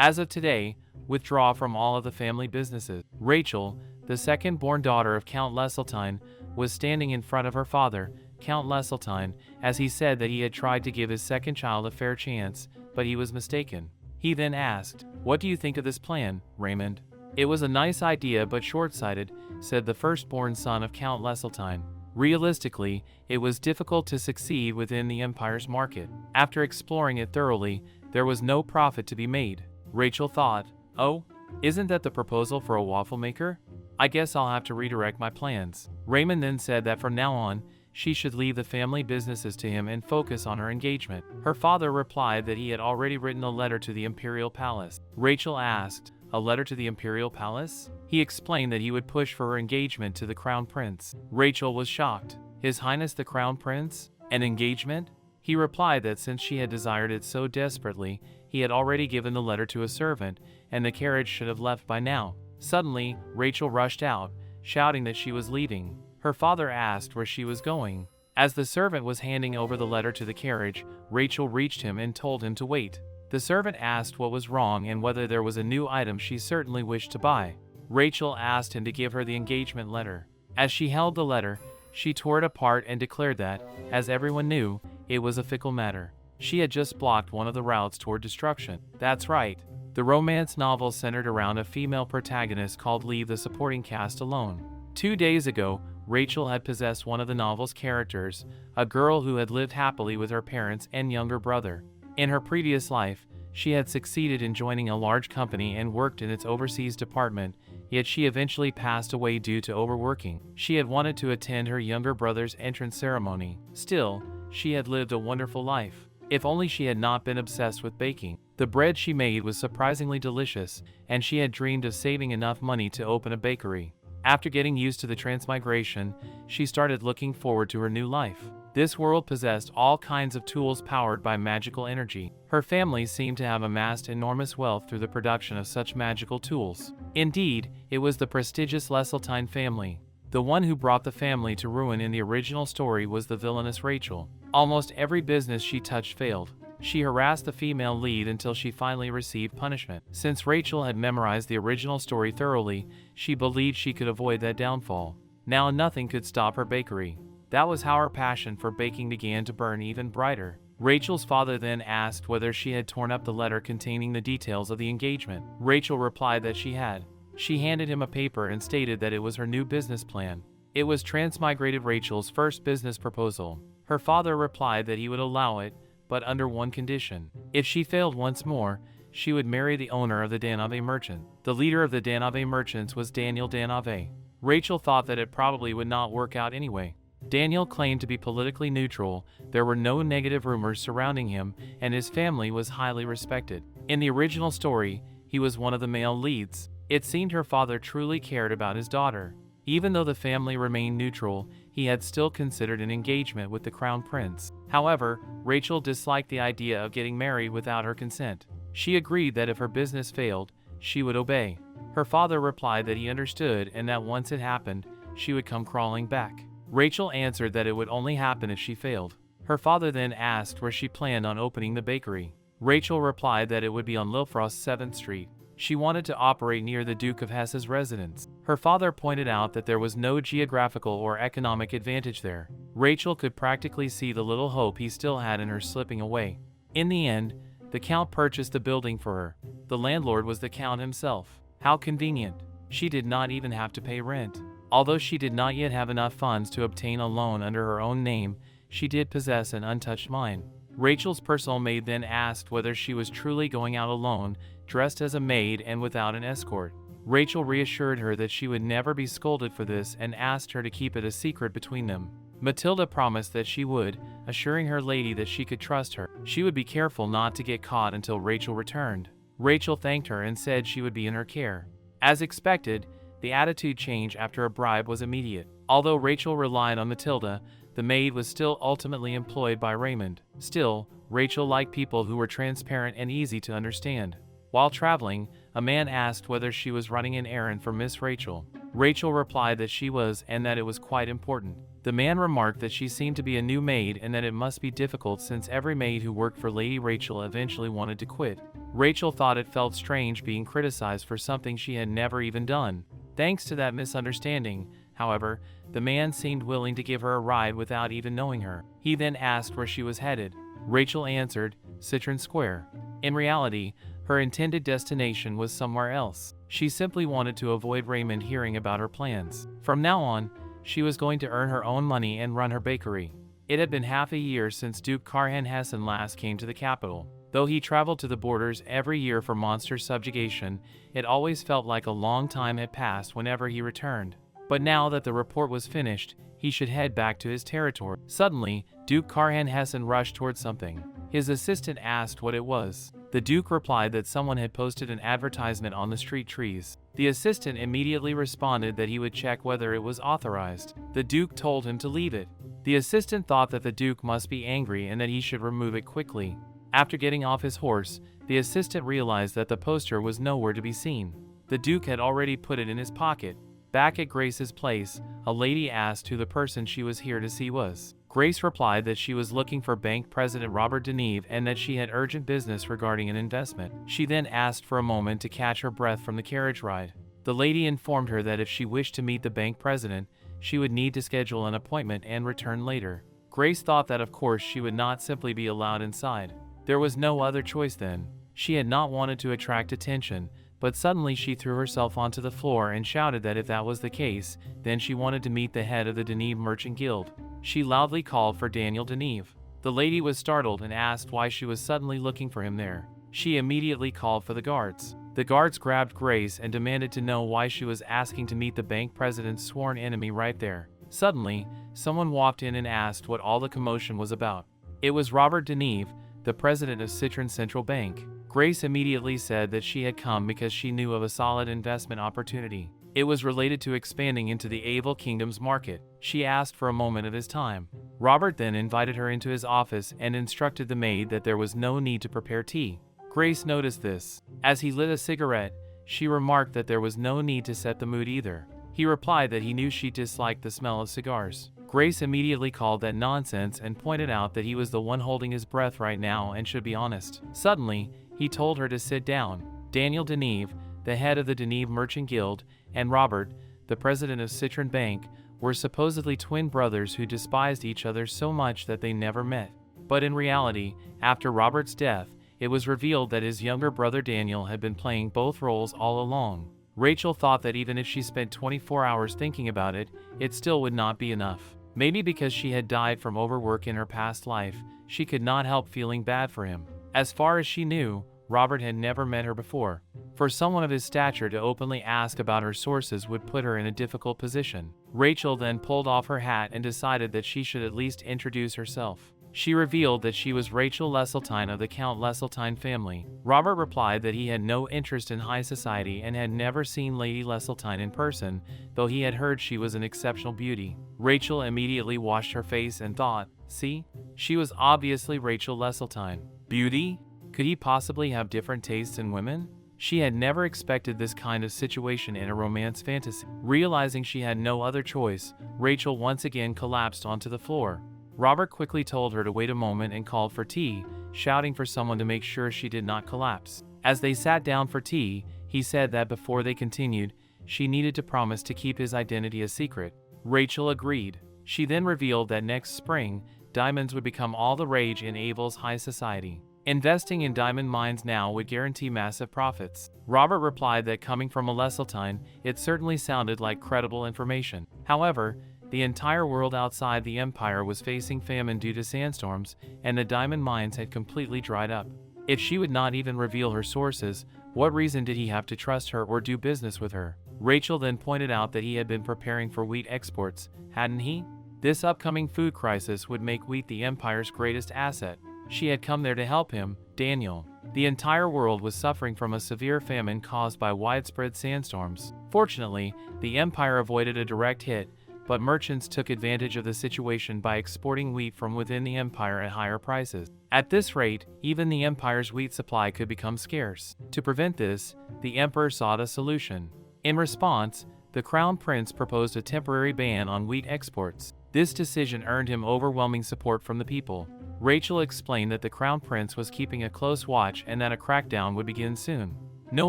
As of today, withdraw from all of the family businesses. Rachel, the second-born daughter of Count Lesseltine, was standing in front of her father, Count Lesseltine, as he said that he had tried to give his second child a fair chance, but he was mistaken. He then asked, "What do you think of this plan, Raymond?" "It was a nice idea but short-sighted," said the firstborn son of Count Lesseltine. "Realistically, it was difficult to succeed within the Empire's market. After exploring it thoroughly, there was no profit to be made." Rachel thought, "Oh, isn't that the proposal for a waffle maker? I guess I'll have to redirect my plans." Raymond then said that from now on, she should leave the family businesses to him and focus on her engagement. Her father replied that he had already written a letter to the Imperial Palace. Rachel asked, "A letter to the Imperial Palace?" He explained that he would push for her engagement to the Crown Prince. Rachel was shocked. "His Highness the Crown Prince? An engagement?" He replied that since she had desired it so desperately, he had already given the letter to a servant, and the carriage should have left by now. Suddenly, Rachel rushed out, shouting that she was leaving. Her father asked where she was going. As the servant was handing over the letter to the carriage, Rachel reached him and told him to wait. The servant asked what was wrong and whether there was a new item she certainly wished to buy. Rachel asked him to give her the engagement letter. As she held the letter, she tore it apart and declared that, as everyone knew, it was a fickle matter. She had just blocked one of the routes toward destruction. That's right. The romance novel centered around a female protagonist called Leave the supporting cast alone. 2 days ago, Rachel had possessed one of the novel's characters, a girl who had lived happily with her parents and younger brother. In her previous life, she had succeeded in joining a large company and worked in its overseas department, yet she eventually passed away due to overworking. She had wanted to attend her younger brother's entrance ceremony. Still, she had lived a wonderful life. If only she had not been obsessed with baking. The bread she made was surprisingly delicious, and she had dreamed of saving enough money to open a bakery. After getting used to the transmigration, she started looking forward to her new life. This world possessed all kinds of tools powered by magical energy. Her family seemed to have amassed enormous wealth through the production of such magical tools. Indeed, it was the prestigious Lesseltine family. The one who brought the family to ruin in the original story was the villainous Rachel. Almost every business she touched failed. She harassed the female lead until she finally received punishment. Since Rachel had memorized the original story thoroughly, she believed she could avoid that downfall. Now nothing could stop her bakery. That was how her passion for baking began to burn even brighter. Rachel's father then asked whether she had torn up the letter containing the details of the engagement. Rachel replied that she had. She handed him a paper and stated that it was her new business plan. It was Transmigrated Rachel's first business proposal. Her father replied that he would allow it, but under one condition. If she failed once more, she would marry the owner of the Danave merchant. The leader of the Danave merchants was Daniel Danave. Rachel thought that it probably would not work out anyway. Daniel claimed to be politically neutral, there were no negative rumors surrounding him, and his family was highly respected. In the original story, he was one of the male leads. It seemed her father truly cared about his daughter. Even though the family remained neutral, he had still considered an engagement with the crown prince. However, Rachel disliked the idea of getting married without her consent. She agreed that if her business failed, she would obey. Her father replied that he understood and that once it happened, she would come crawling back. Rachel answered that it would only happen if she failed. Her father then asked where she planned on opening the bakery. Rachel replied that it would be on Lilfrost 7th Street. She wanted to operate near the Duke of Hesse's residence. Her father pointed out that there was no geographical or economic advantage there. Rachel could practically see the little hope he still had in her slipping away. In the end, the Count purchased the building for her. The landlord was the Count himself. How convenient. She did not even have to pay rent. Although she did not yet have enough funds to obtain a loan under her own name, she did possess an untouched mind. Rachel's personal maid then asked whether she was truly going out alone, dressed as a maid and without an escort. Rachel reassured her that she would never be scolded for this and asked her to keep it a secret between them. Matilda promised that she would, assuring her lady that she could trust her. She would be careful not to get caught until Rachel returned. Rachel thanked her and said she would be in her care. As expected, the attitude change after a bribe was immediate. Although Rachel relied on Matilda, the maid was still ultimately employed by Raymond. Still, Rachel liked people who were transparent and easy to understand. While traveling, a man asked whether she was running an errand for Miss Rachel. Rachel replied that she was and that it was quite important. The man remarked that she seemed to be a new maid and that it must be difficult since every maid who worked for Lady Rachel eventually wanted to quit. Rachel thought it felt strange being criticized for something she had never even done. Thanks to that misunderstanding, however, the man seemed willing to give her a ride without even knowing her. He then asked where she was headed. Rachel answered, Citron Square. In reality, her intended destination was somewhere else. She simply wanted to avoid Raymond hearing about her plans. From now on, she was going to earn her own money and run her bakery. It had been half a year since Duke Karhan Hessen last came to the capital. Though he traveled to the borders every year for monster subjugation, it always felt like a long time had passed whenever he returned. But now that the report was finished, he should head back to his territory. Suddenly, Duke Karhan Hessen rushed towards something. His assistant asked what it was. The Duke replied that someone had posted an advertisement on the street trees. The assistant immediately responded that he would check whether it was authorized. The Duke told him to leave it. The assistant thought that the Duke must be angry and that he should remove it quickly. After getting off his horse, the assistant realized that the poster was nowhere to be seen. The Duke had already put it in his pocket. Back at Grace's place, a lady asked who the person she was here to see was. Grace replied that she was looking for bank president Robert Deneve and that she had urgent business regarding an investment. She then asked for a moment to catch her breath from the carriage ride. The lady informed her that if she wished to meet the bank president, she would need to schedule an appointment and return later. Grace thought that of course she would not simply be allowed inside. There was no other choice then. She had not wanted to attract attention, but suddenly she threw herself onto the floor and shouted that if that was the case, then she wanted to meet the head of the Deneve Merchant Guild. She loudly called for Daniel Deneve. The lady was startled and asked why she was suddenly looking for him there. She immediately called for the guards. The guards grabbed Grace and demanded to know why she was asking to meet the bank president's sworn enemy right there. Suddenly, someone walked in and asked what all the commotion was about. It was Robert Deneve, the president of Citron Central Bank. Grace immediately said that she had come because she knew of a solid investment opportunity. It was related to expanding into the Aval Kingdom's market. She asked for a moment of his time. Robert then invited her into his office and instructed the maid that there was no need to prepare tea. Grace noticed this. As he lit a cigarette, she remarked that there was no need to set the mood either. He replied that he knew she disliked the smell of cigars. Grace immediately called that nonsense and pointed out that he was the one holding his breath right now and should be honest. Suddenly, he told her to sit down. Daniel Deneve, the head of the Deneve Merchant Guild, and Robert, the president of Citron Bank, were supposedly twin brothers who despised each other so much that they never met. But in reality, after Robert's death, it was revealed that his younger brother Daniel had been playing both roles all along. Rachel thought that even if she spent 24 hours thinking about it, it still would not be enough. Maybe because she had died from overwork in her past life, she could not help feeling bad for him. As far as she knew, Robert had never met her before. For someone of his stature to openly ask about her sources would put her in a difficult position. Rachel then pulled off her hat and decided that she should at least introduce herself. She revealed that she was Rachel Lesseltine of the Count Lesseltine family. Robert replied that he had no interest in high society and had never seen Lady Lesseltine in person, though he had heard she was an exceptional beauty. Rachel immediately washed her face and thought, see, she was obviously Rachel Lesseltine. Beauty? Could he possibly have different tastes in women? She had never expected this kind of situation in a romance fantasy. Realizing she had no other choice, Rachel once again collapsed onto the floor. Robert quickly told her to wait a moment and called for tea, shouting for someone to make sure she did not collapse. As they sat down for tea, he said that before they continued, she needed to promise to keep his identity a secret. Rachel agreed. She then revealed that next spring, diamonds would become all the rage in Aval's high society. Investing in diamond mines now would guarantee massive profits. Robert replied that coming from a Lesseltine, it certainly sounded like credible information. However, the entire world outside the empire was facing famine due to sandstorms, and the diamond mines had completely dried up. If she would not even reveal her sources, what reason did he have to trust her or do business with her? Rachel then pointed out that he had been preparing for wheat exports, hadn't he? This upcoming food crisis would make wheat the empire's greatest asset. She had come there to help him, Daniel. The entire world was suffering from a severe famine caused by widespread sandstorms. Fortunately, the empire avoided a direct hit, but merchants took advantage of the situation by exporting wheat from within the empire at higher prices. At this rate, even the empire's wheat supply could become scarce. To prevent this, the emperor sought a solution. In response, the crown prince proposed a temporary ban on wheat exports. This decision earned him overwhelming support from the people. Rachel explained that the Crown Prince was keeping a close watch and that a crackdown would begin soon. No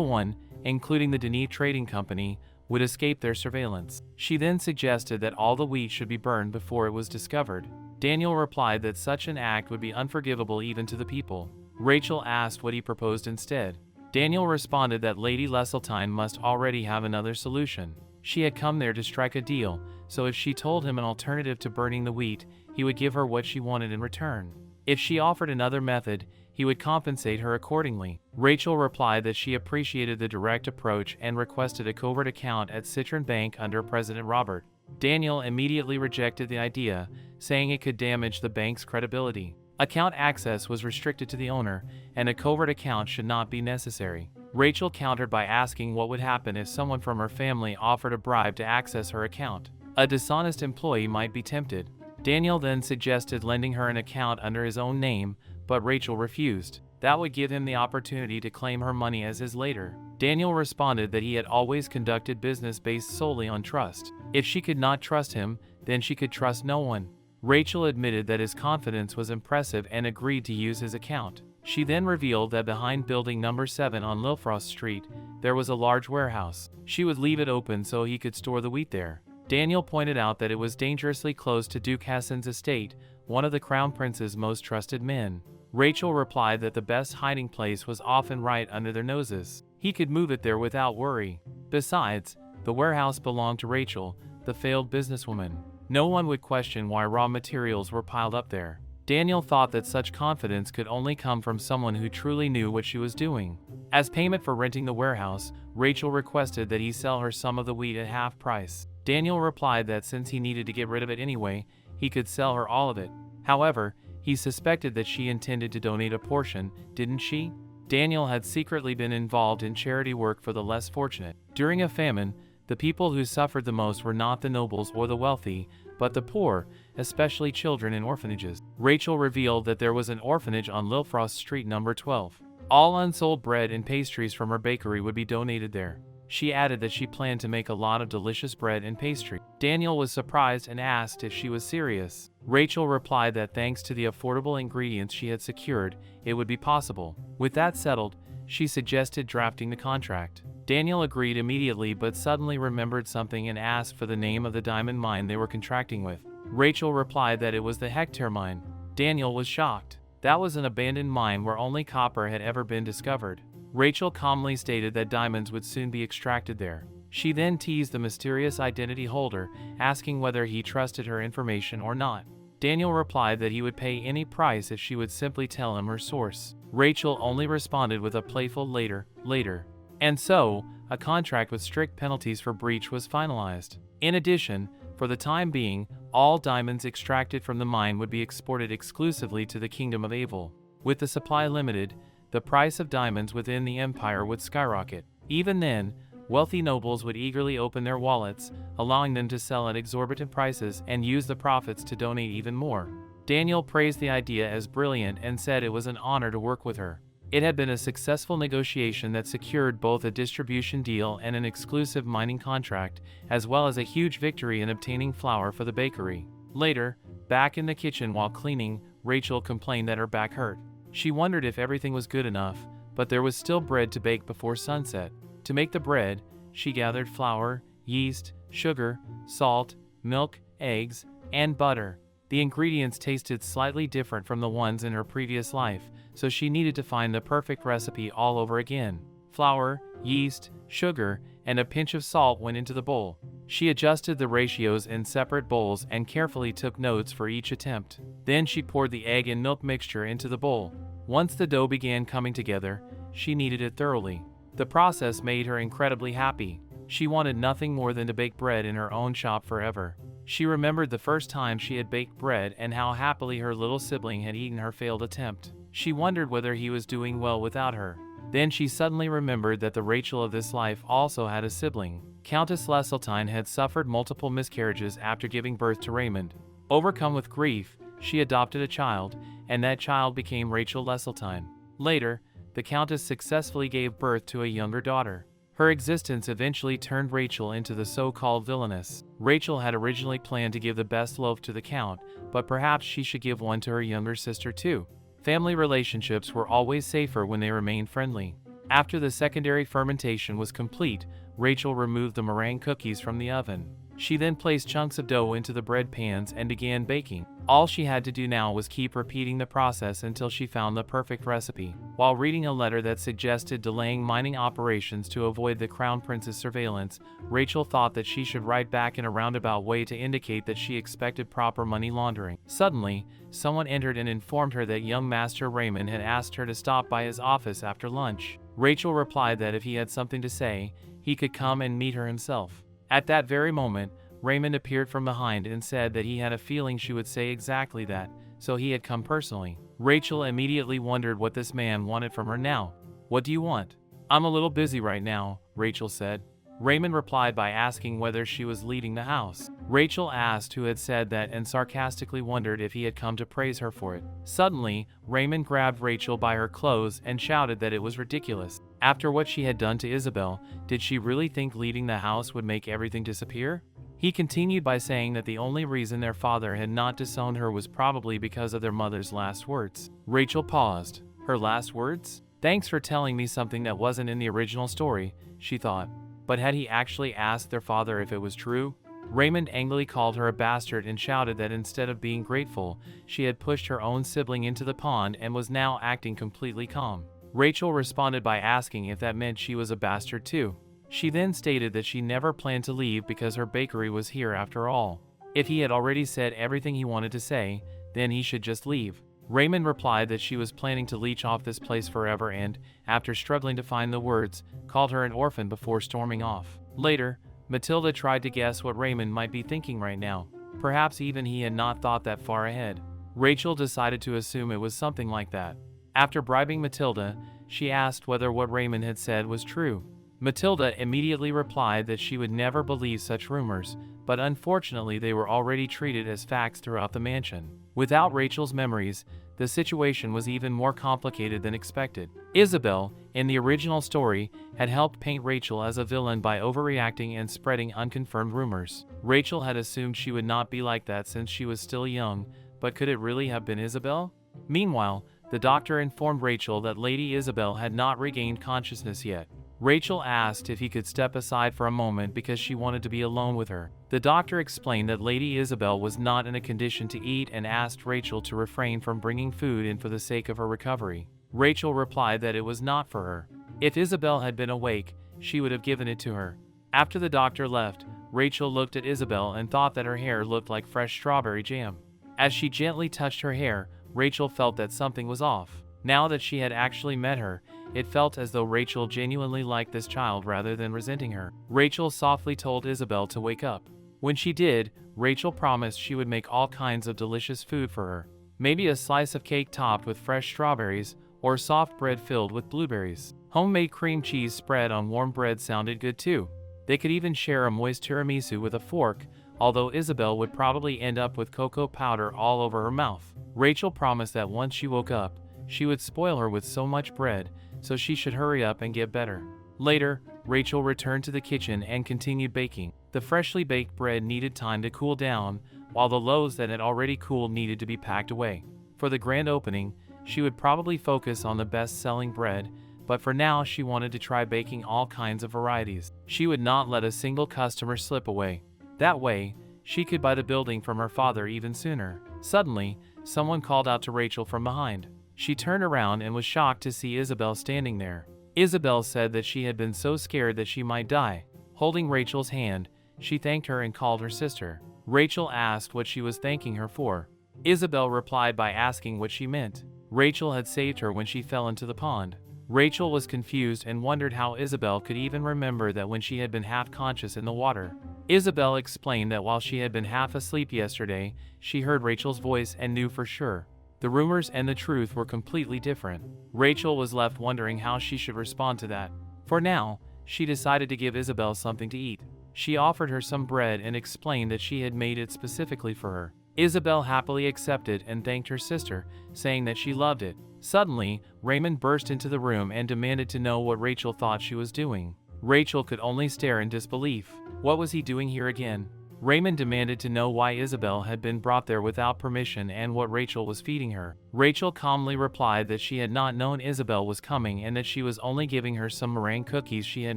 one, including the Denis Trading Company, would escape their surveillance. She then suggested that all the wheat should be burned before it was discovered. Daniel replied that such an act would be unforgivable even to the people. Rachel asked what he proposed instead. Daniel responded that Lady Lesseltine must already have another solution. She had come there to strike a deal, so if she told him an alternative to burning the wheat, he would give her what she wanted in return. If she offered another method, he would compensate her accordingly. Rachel replied that she appreciated the direct approach and requested a covert account at Citron Bank under President Robert. Daniel immediately rejected the idea, saying it could damage the bank's credibility. Account access was restricted to the owner, and a covert account should not be necessary. Rachel countered by asking what would happen if someone from her family offered a bribe to access her account. A dishonest employee might be tempted. Daniel then suggested lending her an account under his own name, but Rachel refused. That would give him the opportunity to claim her money as his later. Daniel responded that he had always conducted business based solely on trust. If she could not trust him, then she could trust no one. Rachel admitted that his confidence was impressive and agreed to use his account. She then revealed that behind building number 7 on Lilfrost Street, there was a large warehouse. She would leave it open so he could store the wheat there. Daniel pointed out that it was dangerously close to Duke Hassan's estate, one of the Crown Prince's most trusted men. Rachel replied that the best hiding place was often right under their noses. He could move it there without worry. Besides, the warehouse belonged to Rachel, the failed businesswoman. No one would question why raw materials were piled up there. Daniel thought that such confidence could only come from someone who truly knew what she was doing. As payment for renting the warehouse, Rachel requested that he sell her some of the wheat at half price. Daniel replied that since he needed to get rid of it anyway, he could sell her all of it. However, he suspected that she intended to donate a portion, didn't she? Daniel had secretly been involved in charity work for the less fortunate. During a famine, the people who suffered the most were not the nobles or the wealthy, but the poor, especially children in orphanages. Rachel revealed that there was an orphanage on Lilfrost Street number 12. All unsold bread and pastries from her bakery would be donated there. She added that she planned to make a lot of delicious bread and pastry. Daniel was surprised and asked if she was serious. Rachel replied that thanks to the affordable ingredients she had secured, it would be possible. With that settled, she suggested drafting the contract. Daniel agreed immediately but suddenly remembered something and asked for the name of the diamond mine they were contracting with. Rachel replied that it was the Hector mine. Daniel was shocked. That was an abandoned mine where only copper had ever been discovered. Rachel calmly stated that diamonds would soon be extracted there. She then teased the mysterious identity holder, asking whether he trusted her information or not. Daniel replied that he would pay any price if she would simply tell him her source. Rachel only responded with a playful later. And so, a contract with strict penalties for breach was finalized. In addition, for the time being, all diamonds extracted from the mine would be exported exclusively to the Kingdom of Avil. With the supply limited, the price of diamonds within the empire would skyrocket. Even then, wealthy nobles would eagerly open their wallets, allowing them to sell at exorbitant prices and use the profits to donate even more. Daniel praised the idea as brilliant and said it was an honor to work with her. It had been a successful negotiation that secured both a distribution deal and an exclusive mining contract, as well as a huge victory in obtaining flour for the bakery. Later, back in the kitchen while cleaning, Rachel complained that her back hurt. She wondered if everything was good enough, but there was still bread to bake before sunset. To make the bread, she gathered flour, yeast, sugar, salt, milk, eggs, and butter. The ingredients tasted slightly different from the ones in her previous life, so she needed to find the perfect recipe all over again. Flour, yeast, sugar, and a pinch of salt went into the bowl. She adjusted the ratios in separate bowls and carefully took notes for each attempt. Then she poured the egg and milk mixture into the bowl. Once the dough began coming together, she kneaded it thoroughly. The process made her incredibly happy. She wanted nothing more than to bake bread in her own shop forever. She remembered the first time she had baked bread and how happily her little sibling had eaten her failed attempt. She wondered whether he was doing well without her. Then she suddenly remembered that the Rachel of this life also had a sibling. Countess Lesseltine had suffered multiple miscarriages after giving birth to Raymond. Overcome with grief, she adopted a child, and that child became Rachel Lesseltine. Later, the Countess successfully gave birth to a younger daughter. Her existence eventually turned Rachel into the so-called villainess. Rachel had originally planned to give the best loaf to the Count, but perhaps she should give one to her younger sister too. Family relationships were always safer when they remained friendly. After the secondary fermentation was complete, Rachel removed the meringue cookies from the oven. She then placed chunks of dough into the bread pans and began baking. All she had to do now was keep repeating the process until she found the perfect recipe. While reading a letter that suggested delaying mining operations to avoid the Crown Prince's surveillance, Rachel thought that she should write back in a roundabout way to indicate that she expected proper money laundering. Suddenly, someone entered and informed her that young Master Raymond had asked her to stop by his office after lunch. Rachel replied that if he had something to say, he could come and meet her himself. At that very moment, Raymond appeared from behind and said that he had a feeling she would say exactly that, so he had come personally. Rachel immediately wondered what this man wanted from her now. "What do you want?" "I'm a little busy right now," Rachel said. Raymond replied by asking whether she was leaving the house. Rachel asked who had said that and sarcastically wondered if he had come to praise her for it. Suddenly, Raymond grabbed Rachel by her clothes and shouted that it was ridiculous. After what she had done to Isabel, did she really think leaving the house would make everything disappear? He continued by saying that the only reason their father had not disowned her was probably because of their mother's last words. Rachel paused. Her last words? Thanks for telling me something that wasn't in the original story, she thought. But had he actually asked their father if it was true? Raymond angrily called her a bastard and shouted that instead of being grateful, she had pushed her own sibling into the pond and was now acting completely calm. Rachel responded by asking if that meant she was a bastard too. She then stated that she never planned to leave because her bakery was here after all. If he had already said everything he wanted to say, then he should just leave. Raymond replied that she was planning to leech off this place forever and, after struggling to find the words, called her an orphan before storming off. Later, Matilda tried to guess what Raymond might be thinking right now. Perhaps even he had not thought that far ahead. Rachel decided to assume it was something like that. After bribing Matilda, she asked whether what Raymond had said was true. Matilda immediately replied that she would never believe such rumors, but unfortunately they were already treated as facts throughout the mansion. Without Rachel's memories, the situation was even more complicated than expected. Isabel, in the original story, had helped paint Rachel as a villain by overreacting and spreading unconfirmed rumors. Rachel had assumed she would not be like that since she was still young, but could it really have been Isabel? Meanwhile, the doctor informed Rachel that Lady Isabel had not regained consciousness yet. Rachel asked if he could step aside for a moment because she wanted to be alone with her. The doctor explained that Lady Isabel was not in a condition to eat and asked Rachel to refrain from bringing food in for the sake of her recovery. Rachel replied that it was not for her. If Isabel had been awake, she would have given it to her. After the doctor left, Rachel looked at Isabel and thought that her hair looked like fresh strawberry jam. As she gently touched her hair, Rachel felt that something was off. Now that she had actually met her, it felt as though Rachel genuinely liked this child rather than resenting her. Rachel softly told Isabel to wake up. When she did, Rachel promised she would make all kinds of delicious food for her. Maybe a slice of cake topped with fresh strawberries, or soft bread filled with blueberries. Homemade cream cheese spread on warm bread sounded good too. They could even share a moist tiramisu with a fork, although Isabel would probably end up with cocoa powder all over her mouth. Rachel promised that once she woke up, she would spoil her with so much bread, so she should hurry up and get better. Later, Rachel returned to the kitchen and continued baking. The freshly baked bread needed time to cool down, while the loaves that had already cooled needed to be packed away. For the grand opening, she would probably focus on the best-selling bread, but for now she wanted to try baking all kinds of varieties. She would not let a single customer slip away. That way, she could buy the building from her father even sooner. Suddenly, someone called out to Rachel from behind. She turned around and was shocked to see Isabel standing there. Isabel said that she had been so scared that she might die. Holding Rachel's hand, she thanked her and called her sister. Rachel asked what she was thanking her for. Isabel replied by asking what she meant. Rachel had saved her when she fell into the pond. Rachel was confused and wondered how Isabel could even remember that when she had been half conscious in the water. Isabel explained that while she had been half asleep yesterday, she heard Rachel's voice and knew for sure. The rumors and the truth were completely different. Rachel was left wondering how she should respond to that. For now, she decided to give Isabel something to eat. She offered her some bread and explained that she had made it specifically for her. Isabel happily accepted and thanked her sister, saying that she loved it. Suddenly, Raymond burst into the room and demanded to know what Rachel thought she was doing. Rachel could only stare in disbelief. What was he doing here again? Raymond demanded to know why Isabel had been brought there without permission and what Rachel was feeding her. Rachel calmly replied that she had not known Isabel was coming and that she was only giving her some meringue cookies she had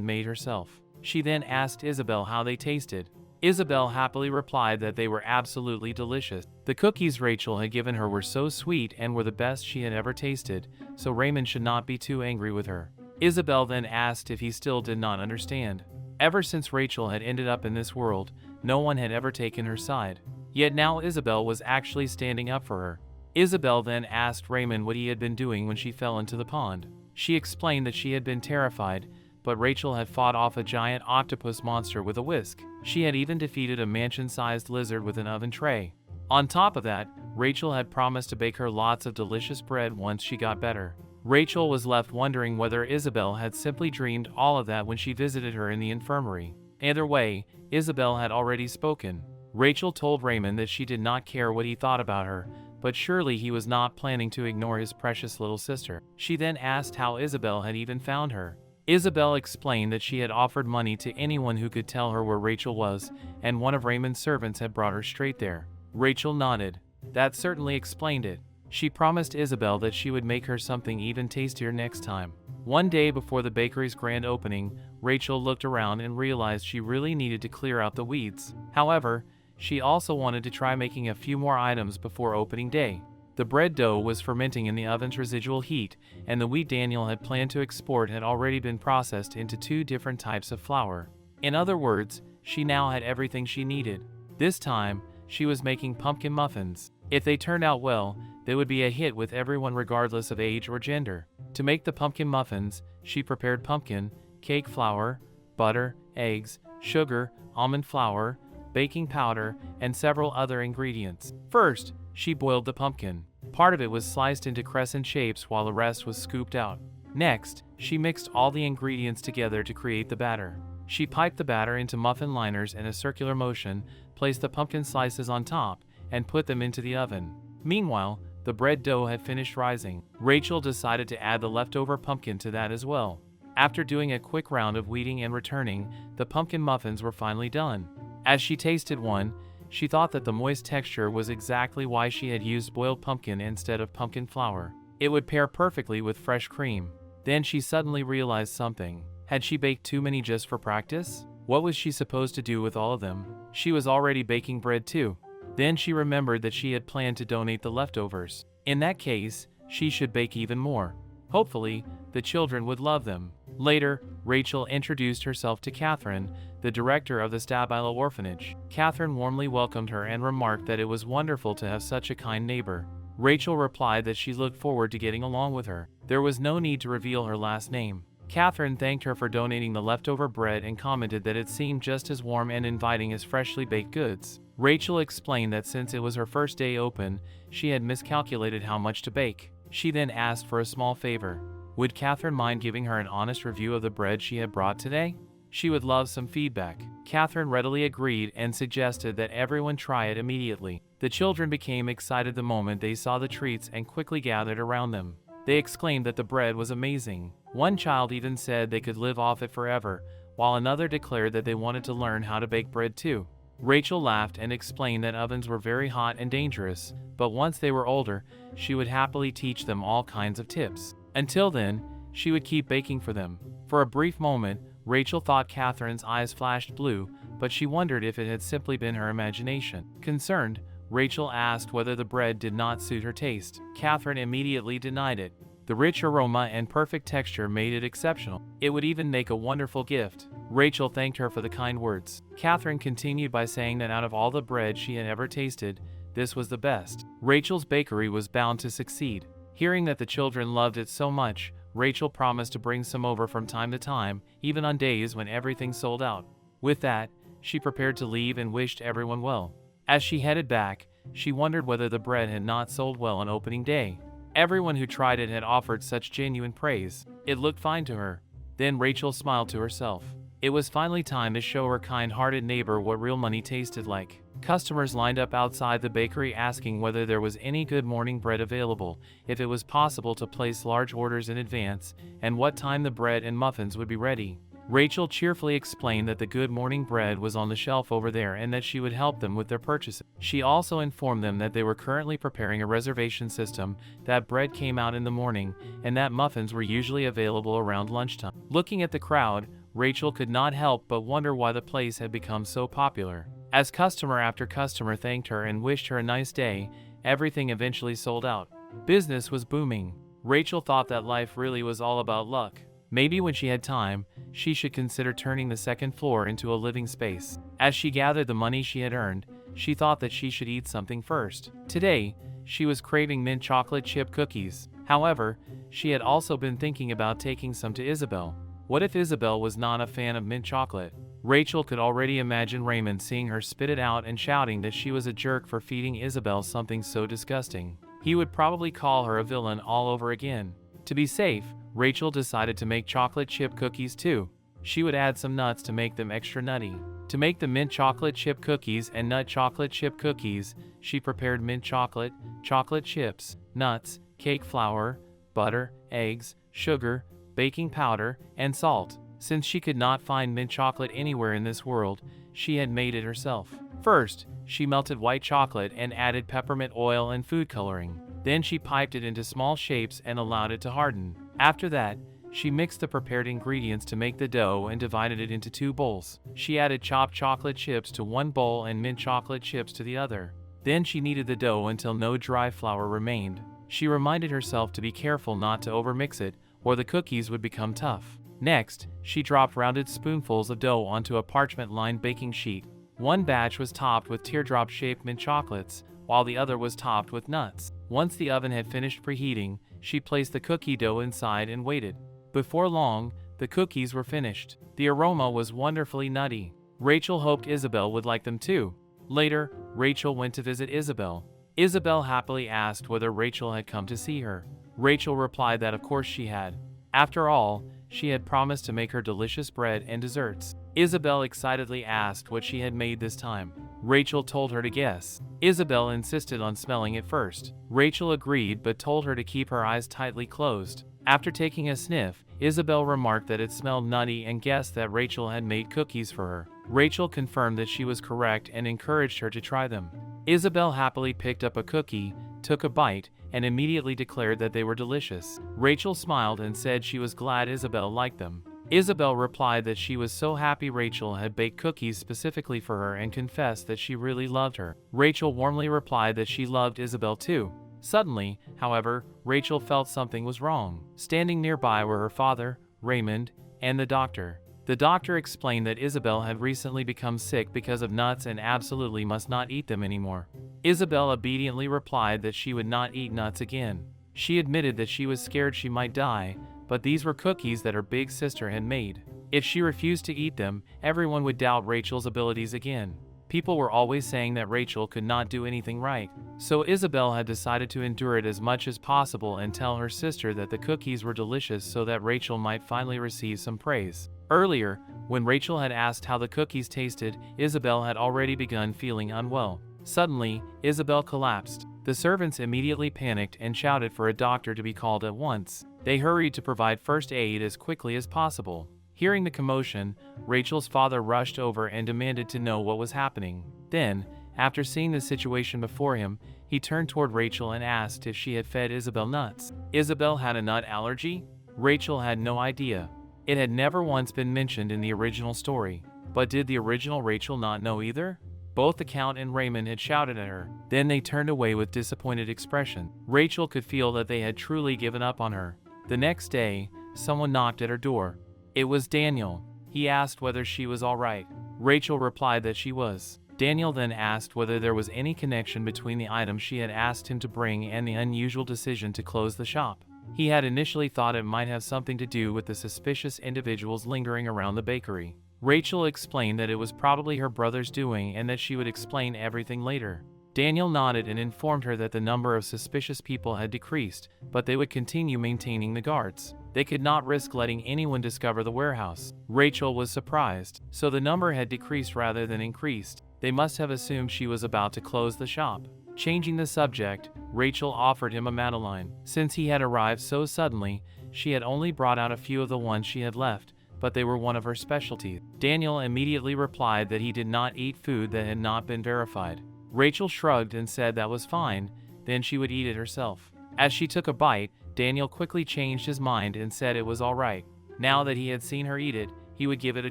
made herself. She then asked Isabel how they tasted. Isabel happily replied that they were absolutely delicious. The cookies Rachel had given her were so sweet and were the best she had ever tasted, so Raymond should not be too angry with her. Isabel then asked if he still did not understand. Ever since Rachel had ended up in this world, no one had ever taken her side. Yet now Isabel was actually standing up for her. Isabel then asked Raymond what he had been doing when she fell into the pond. She explained that she had been terrified, but Rachel had fought off a giant octopus monster with a whisk. She had even defeated a mansion-sized lizard with an oven tray. On top of that, Rachel had promised to bake her lots of delicious bread once she got better. Rachel was left wondering whether Isabel had simply dreamed all of that when she visited her in the infirmary. Either way, Isabel had already spoken. Rachel told Raymond that she did not care what he thought about her, but surely he was not planning to ignore his precious little sister. She then asked how Isabel had even found her. Isabel explained that she had offered money to anyone who could tell her where Rachel was, and one of Raymond's servants had brought her straight there. Rachel nodded. That certainly explained it. She promised Isabel that she would make her something even tastier next time. One day before the bakery's grand opening, Rachel looked around and realized she really needed to clear out the weeds. However, she also wanted to try making a few more items before opening day. The bread dough was fermenting in the oven's residual heat, and the wheat Daniel had planned to export had already been processed into 2 different types of flour. In other words, she now had everything she needed. This time, she was making pumpkin muffins. If they turned out well, they would be a hit with everyone regardless of age or gender. To make the pumpkin muffins, she prepared pumpkin, cake flour, butter, eggs, sugar, almond flour, baking powder, and several other ingredients. First, she boiled the pumpkin. Part of it was sliced into crescent shapes while the rest was scooped out. Next, she mixed all the ingredients together to create the batter. She piped the batter into muffin liners in a circular motion, placed the pumpkin slices on top, and put them into the oven. Meanwhile, the bread dough had finished rising. Rachel decided to add the leftover pumpkin to that as well. After doing a quick round of weeding and returning, the pumpkin muffins were finally done. As she tasted one, she thought that the moist texture was exactly why she had used boiled pumpkin instead of pumpkin flour. It would pair perfectly with fresh cream. Then she suddenly realized something. Had she baked too many just for practice? What was she supposed to do with all of them? She was already baking bread too. Then she remembered that she had planned to donate the leftovers. In that case, she should bake even more. Hopefully, the children would love them. Later, Rachel introduced herself to Catherine, the director of the Stabilo orphanage. Catherine warmly welcomed her and remarked that it was wonderful to have such a kind neighbor. Rachel replied that she looked forward to getting along with her. There was no need to reveal her last name. Catherine thanked her for donating the leftover bread and commented that it seemed just as warm and inviting as freshly baked goods. Rachel explained that since it was her first day open, she had miscalculated how much to bake. She then asked for a small favor. Would Catherine mind giving her an honest review of the bread she had brought today? She would love some feedback. Catherine readily agreed and suggested that everyone try it immediately. The children became excited the moment they saw the treats and quickly gathered around them. They exclaimed that the bread was amazing. One child even said they could live off it forever, while another declared that they wanted to learn how to bake bread too. Rachel laughed and explained that ovens were very hot and dangerous, but once they were older, she would happily teach them all kinds of tips. Until then, she would keep baking for them. For a brief moment, Rachel thought Catherine's eyes flashed blue, but she wondered if it had simply been her imagination. Concerned, Rachel asked whether the bread did not suit her taste. Catherine immediately denied it. The rich aroma and perfect texture made it exceptional. It would even make a wonderful gift. Rachel thanked her for the kind words. Catherine continued by saying that out of all the bread she had ever tasted, this was the best. Rachel's bakery was bound to succeed. Hearing that the children loved it so much, Rachel promised to bring some over from time to time, even on days when everything sold out. With that, she prepared to leave and wished everyone well. As she headed back, she wondered whether the bread had not sold well on opening day. Everyone who tried it had offered such genuine praise. It looked fine to her. Then Rachel smiled to herself. It was finally time to show her kind-hearted neighbor what real money tasted like. Customers lined up outside the bakery asking whether there was any good morning bread available, if it was possible to place large orders in advance, and what time the bread and muffins would be ready. Rachel cheerfully explained that the good morning bread was on the shelf over there and that she would help them with their purchases. She also informed them that they were currently preparing a reservation system, that bread came out in the morning, and that muffins were usually available around lunchtime. Looking at the crowd, Rachel could not help but wonder why the place had become so popular. As customer after customer thanked her and wished her a nice day, everything eventually sold out. Business was booming. Rachel thought that life really was all about luck. Maybe when she had time, she should consider turning the second floor into a living space. As she gathered the money she had earned, she thought that she should eat something first. Today, she was craving mint chocolate chip cookies. However, she had also been thinking about taking some to Isabel. What if Isabel was not a fan of mint chocolate? Rachel could already imagine Raymond seeing her spit it out and shouting that she was a jerk for feeding Isabel something so disgusting. He would probably call her a villain all over again. To be safe, Rachel decided to make chocolate chip cookies too. She would add some nuts to make them extra nutty. To make the mint chocolate chip cookies and nut chocolate chip cookies, she prepared mint chocolate, chocolate chips, nuts, cake flour, butter, eggs, sugar, baking powder, and salt. Since she could not find mint chocolate anywhere in this world, she had made it herself. First, she melted white chocolate and added peppermint oil and food coloring. Then she piped it into small shapes and allowed it to harden. After that, she mixed the prepared ingredients to make the dough and divided it into 2 bowls. She added chopped chocolate chips to one bowl and mint chocolate chips to the other. Then she kneaded the dough until no dry flour remained. She reminded herself to be careful not to overmix it, or the cookies would become tough. Next, she dropped rounded spoonfuls of dough onto a parchment-lined baking sheet. One batch was topped with teardrop-shaped mint chocolates, while the other was topped with nuts. Once the oven had finished preheating, she placed the cookie dough inside and waited. Before long, the cookies were finished. The aroma was wonderfully nutty. Rachel hoped Isabel would like them too. Later, Rachel went to visit Isabel. Isabel happily asked whether Rachel had come to see her. Rachel replied that of course she had. After all, she had promised to make her delicious bread and desserts. Isabel excitedly asked what she had made this time. Rachel told her to guess. Isabel insisted on smelling it first. Rachel agreed but told her to keep her eyes tightly closed. After taking a sniff, Isabel remarked that it smelled nutty and guessed that Rachel had made cookies for her. Rachel confirmed that she was correct and encouraged her to try them. Isabel happily picked up a cookie, took a bite, and immediately declared that they were delicious. Rachel smiled and said she was glad Isabel liked them. Isabel replied that she was so happy Rachel had baked cookies specifically for her and confessed that she really loved her. Rachel warmly replied that she loved Isabel too. Suddenly, however, Rachel felt something was wrong. Standing nearby were her father, Raymond, and the doctor. The doctor explained that Isabel had recently become sick because of nuts and absolutely must not eat them anymore. Isabel obediently replied that she would not eat nuts again. She admitted that she was scared she might die, but these were cookies that her big sister had made. If she refused to eat them, everyone would doubt Rachel's abilities again. People were always saying that Rachel could not do anything right. So Isabel had decided to endure it as much as possible and tell her sister that the cookies were delicious so that Rachel might finally receive some praise. Earlier, when Rachel had asked how the cookies tasted, Isabel had already begun feeling unwell. Suddenly, Isabel collapsed. The servants immediately panicked and shouted for a doctor to be called at once. They hurried to provide first aid as quickly as possible. Hearing the commotion, Rachel's father rushed over and demanded to know what was happening. Then, after seeing the situation before him, he turned toward Rachel and asked if she had fed Isabel nuts. Isabel had a nut allergy? Rachel had no idea. It had never once been mentioned in the original story. But did the original Rachel not know either? Both the Count and Raymond had shouted at her. Then they turned away with disappointed expression. Rachel could feel that they had truly given up on her. The next day, someone knocked at her door. It was Daniel. He asked whether she was all right. Rachel replied that she was. Daniel then asked whether there was any connection between the items she had asked him to bring and the unusual decision to close the shop. He had initially thought it might have something to do with the suspicious individuals lingering around the bakery. Rachel explained that it was probably her brother's doing and that she would explain everything later. Daniel nodded and informed her that the number of suspicious people had decreased, but they would continue maintaining the guards. They could not risk letting anyone discover the warehouse. Rachel was surprised. So the number had decreased rather than increased. They must have assumed she was about to close the shop. Changing the subject, Rachel offered him a Madeleine. Since he had arrived so suddenly, she had only brought out a few of the ones she had left, but they were one of her specialties. Daniel immediately replied that he did not eat food that had not been verified. Rachel shrugged and said that was fine, then she would eat it herself. As she took a bite, Daniel quickly changed his mind and said it was alright. Now that he had seen her eat it, he would give it a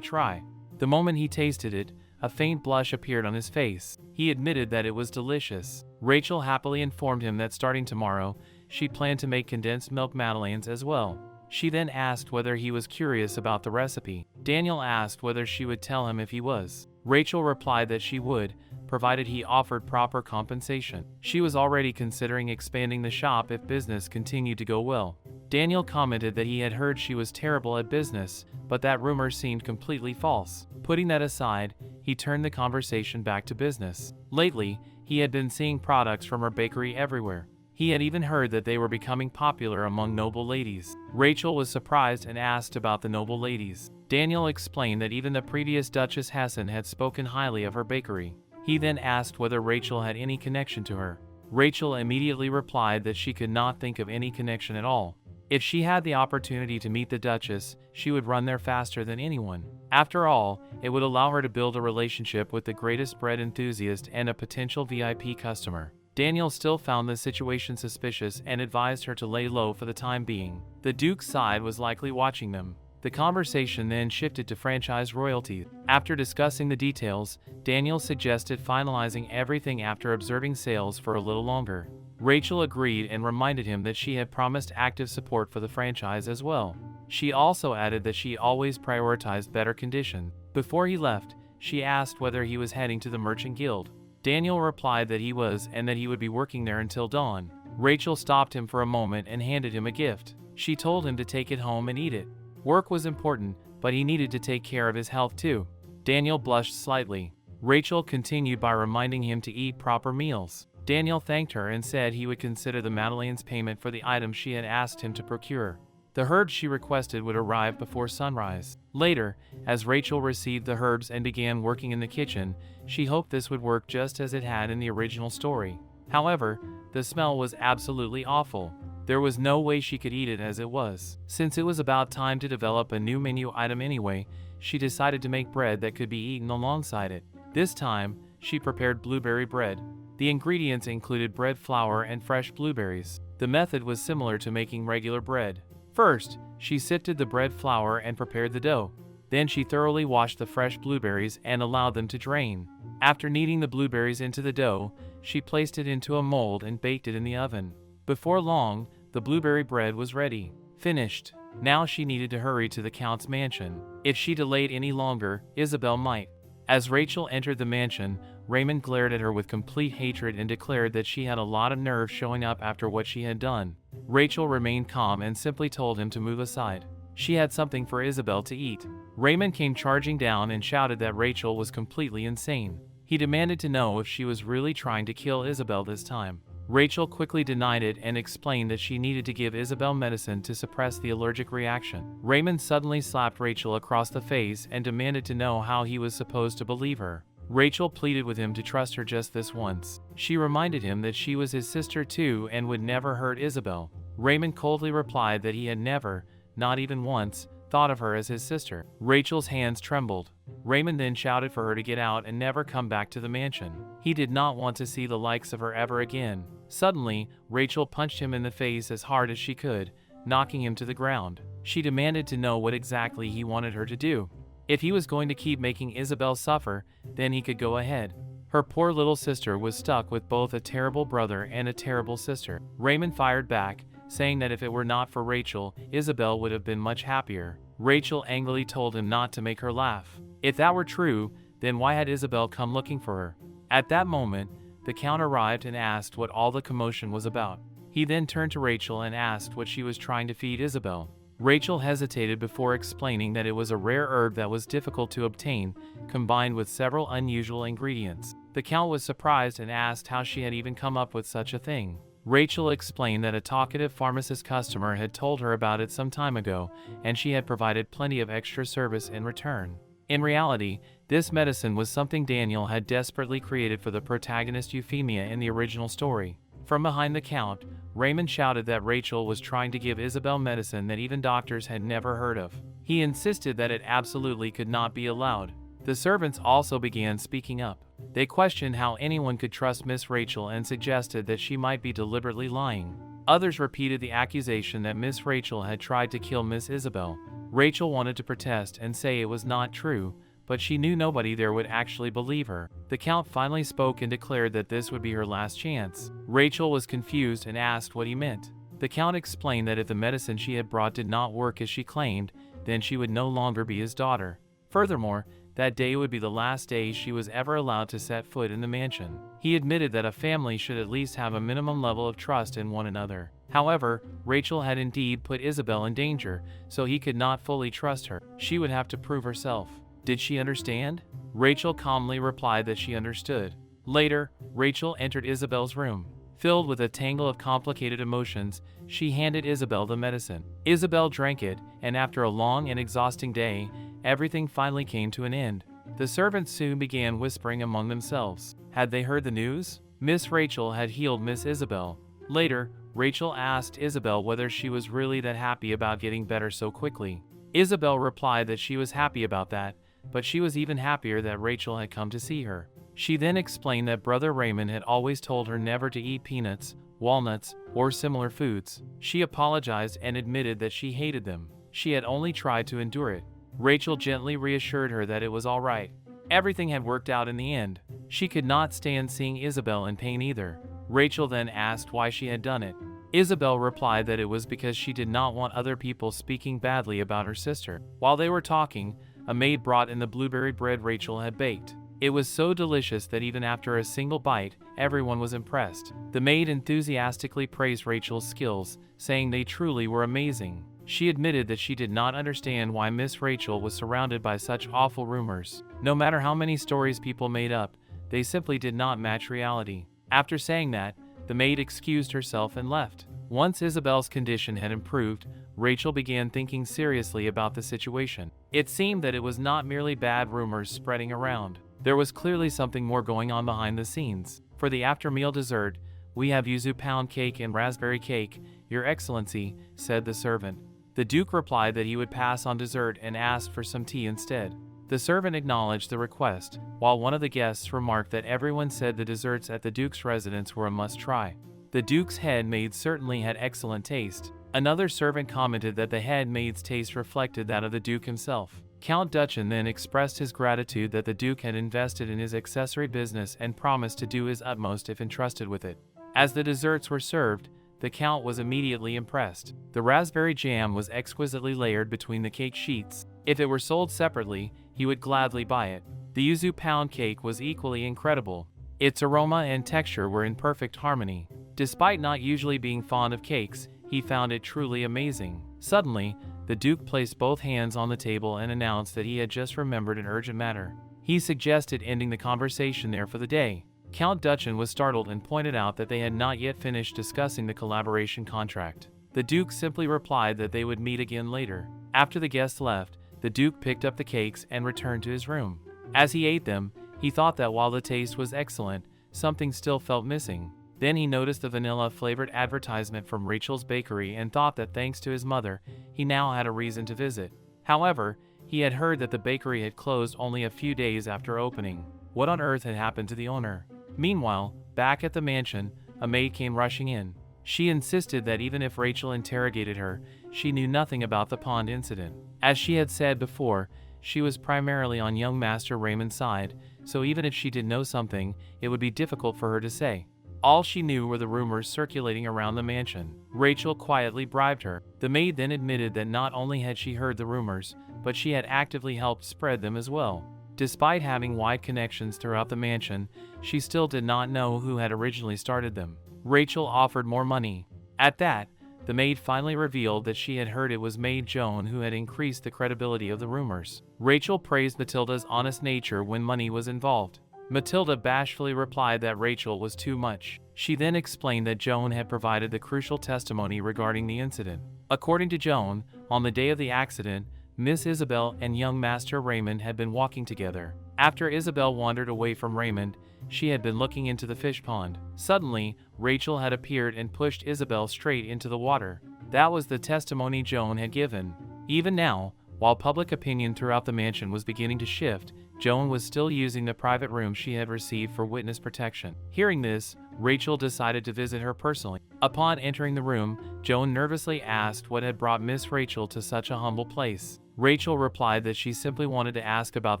try. The moment he tasted it, a faint blush appeared on his face. He admitted that it was delicious. Rachel happily informed him that starting tomorrow, she planned to make condensed milk madeleines as well. She then asked whether he was curious about the recipe. Daniel asked whether she would tell him if he was. Rachel replied that she would, provided he offered proper compensation. She was already considering expanding the shop if business continued to go well. Daniel commented that he had heard she was terrible at business, but that rumor seemed completely false. Putting that aside, he turned the conversation back to business. Lately, he had been seeing products from her bakery everywhere. He had even heard that they were becoming popular among noble ladies. Rachel was surprised and asked about the noble ladies. Daniel explained that even the previous Duchess Hessen had spoken highly of her bakery. He then asked whether Rachel had any connection to her. Rachel immediately replied that she could not think of any connection at all. If she had the opportunity to meet the Duchess, she would run there faster than anyone. After all, it would allow her to build a relationship with the greatest bread enthusiast and a potential VIP customer. Daniel still found the situation suspicious and advised her to lay low for the time being. The Duke's side was likely watching them. The conversation then shifted to franchise royalties. After discussing the details, Daniel suggested finalizing everything after observing sales for a little longer. Rachel agreed and reminded him that she had promised active support for the franchise as well. She also added that she always prioritized better conditions. Before he left, she asked whether he was heading to the Merchant Guild. Daniel replied that he was and that he would be working there until dawn. Rachel stopped him for a moment and handed him a gift. She told him to take it home and eat it. Work was important, but he needed to take care of his health too. Daniel blushed slightly. Rachel continued by reminding him to eat proper meals. Daniel thanked her and said he would consider the Madeleine's payment for the items she had asked him to procure. The herbs she requested would arrive before sunrise. Later, as Rachel received the herbs and began working in the kitchen, she hoped this would work just as it had in the original story. However, the smell was absolutely awful. There was no way she could eat it as it was. Since it was about time to develop a new menu item anyway, she decided to make bread that could be eaten alongside it. This time, she prepared blueberry bread. The ingredients included bread flour and fresh blueberries. The method was similar to making regular bread. First, she sifted the bread flour and prepared the dough. Then she thoroughly washed the fresh blueberries and allowed them to drain. After kneading the blueberries into the dough, she placed it into a mold and baked it in the oven. Before long, the blueberry bread was ready. Finished. Now she needed to hurry to the Count's mansion. If she delayed any longer, Isabel might. As Rachel entered the mansion, Raymond glared at her with complete hatred and declared that she had a lot of nerve showing up after what she had done. Rachel remained calm and simply told him to move aside. She had something for Isabel to eat. Raymond came charging down and shouted that Rachel was completely insane. He demanded to know if she was really trying to kill Isabel this time. Rachel quickly denied it and explained that she needed to give Isabel medicine to suppress the allergic reaction. Raymond suddenly slapped Rachel across the face and demanded to know how he was supposed to believe her. Rachel pleaded with him to trust her just this once. She reminded him that she was his sister too and would never hurt Isabel. Raymond coldly replied that he had never, not even once, thought of her as his sister. Rachel's hands trembled. Raymond then shouted for her to get out and never come back to the mansion. He did not want to see the likes of her ever again. Suddenly, Rachel punched him in the face as hard as she could, knocking him to the ground. She demanded to know what exactly he wanted her to do. If he was going to keep making Isabel suffer, then he could go ahead. Her poor little sister was stuck with both a terrible brother and a terrible sister. Raymond fired back, saying that if it were not for Rachel, Isabel would have been much happier. Rachel angrily told him not to make her laugh. If that were true, then why had Isabel come looking for her? At that moment, the Count arrived and asked what all the commotion was about. He then turned to Rachel and asked what she was trying to feed Isabel. Rachel hesitated before explaining that it was a rare herb that was difficult to obtain, combined with several unusual ingredients. The Count was surprised and asked how she had even come up with such a thing. Rachel explained that a talkative pharmacist customer had told her about it some time ago, and she had provided plenty of extra service in return. In reality, this medicine was something Daniel had desperately created for the protagonist Euphemia in the original story. From behind the Count, Raymond shouted that Rachel was trying to give Isabel medicine that even doctors had never heard of. He insisted that it absolutely could not be allowed. The servants also began speaking up. They questioned how anyone could trust Miss Rachel and suggested that she might be deliberately lying. Others repeated the accusation that Miss Rachel had tried to kill Miss Isabel. Rachel wanted to protest and say it was not true, but she knew nobody there would actually believe her. The Count finally spoke and declared that this would be her last chance. Rachel was confused and asked what he meant. The Count explained that if the medicine she had brought did not work as she claimed, then she would no longer be his daughter. Furthermore, that day would be the last day she was ever allowed to set foot in the mansion. He admitted that a family should at least have a minimum level of trust in one another. However, Rachel had indeed put Isabel in danger, so he could not fully trust her. She would have to prove herself. Did she understand? Rachel calmly replied that she understood. Later, Rachel entered Isabel's room. Filled with a tangle of complicated emotions, she handed Isabel the medicine. Isabel drank it, and after a long and exhausting day, everything finally came to an end. The servants soon began whispering among themselves. Had they heard the news? Miss Rachel had healed Miss Isabel. Later, Rachel asked Isabel whether she was really that happy about getting better so quickly. Isabel replied that she was happy about that, but she was even happier that Rachel had come to see her. She then explained that Brother Raymond had always told her never to eat peanuts, walnuts, or similar foods. She apologized and admitted that she hated them. She had only tried to endure it. Rachel gently reassured her that it was all right. Everything had worked out in the end. She could not stand seeing Isabel in pain either. Rachel then asked why she had done it. Isabel replied that it was because she did not want other people speaking badly about her sister. While they were talking, a maid brought in the blueberry bread Rachel had baked. It was so delicious that even after a single bite, everyone was impressed. The maid enthusiastically praised Rachel's skills, saying they truly were amazing. She admitted that she did not understand why Miss Rachel was surrounded by such awful rumors. No matter how many stories people made up, they simply did not match reality. After saying that, the maid excused herself and left. Once Isabel's condition had improved, Rachel began thinking seriously about the situation. It seemed that it was not merely bad rumors spreading around. There was clearly something more going on behind the scenes. For the after-meal dessert, we have yuzu pound cake and raspberry cake, Your Excellency, said the servant. The Duke replied that he would pass on dessert and asked for some tea instead. The servant acknowledged the request, while one of the guests remarked that everyone said the desserts at the Duke's residence were a must-try. The Duke's head maid certainly had excellent taste. Another servant commented that the head maid's taste reflected that of the Duke himself. Count Duchin then expressed his gratitude that the Duke had invested in his accessory business and promised to do his utmost if entrusted with it. As the desserts were served, the Count was immediately impressed. The raspberry jam was exquisitely layered between the cake sheets. If it were sold separately, he would gladly buy it. The yuzu pound cake was equally incredible. Its aroma and texture were in perfect harmony. Despite not usually being fond of cakes, he found it truly amazing. Suddenly, the Duke placed both hands on the table and announced that he had just remembered an urgent matter. He suggested ending the conversation there for the day. Count Duchin was startled and pointed out that they had not yet finished discussing the collaboration contract. The Duke simply replied that they would meet again later. After the guests left, the Duke picked up the cakes and returned to his room. As he ate them, he thought that while the taste was excellent, something still felt missing. Then he noticed the vanilla-flavored advertisement from Rachel's bakery and thought that thanks to his mother, he now had a reason to visit. However, he had heard that the bakery had closed only a few days after opening. What on earth had happened to the owner? Meanwhile, back at the mansion, a maid came rushing in. She insisted that even if Rachel interrogated her, she knew nothing about the pond incident. As she had said before, she was primarily on young Master Raymond's side, so even if she did know something, it would be difficult for her to say. All she knew were the rumors circulating around the mansion. Rachel quietly bribed her. The maid then admitted that not only had she heard the rumors, but she had actively helped spread them as well. Despite having wide connections throughout the mansion, she still did not know who had originally started them. Rachel offered more money. At that, the maid finally revealed that she had heard it was Maid Joan who had increased the credibility of the rumors. Rachel praised Matilda's honest nature when money was involved. Matilda bashfully replied that Rachel was too much. She then explained that Joan had provided the crucial testimony regarding the incident. According to Joan, on the day of the accident, Miss Isabel and young Master Raymond had been walking together. After Isabel wandered away from Raymond, she had been looking into the fish pond. Suddenly, Rachel had appeared and pushed Isabel straight into the water. That was the testimony Joan had given. Even now, While public opinion throughout the mansion was beginning to shift, Joan was still using the private room she had received for witness protection. Hearing this, Rachel decided to visit her personally. Upon entering the room, Joan nervously asked what had brought Miss Rachel to such a humble place. Rachel replied that she simply wanted to ask about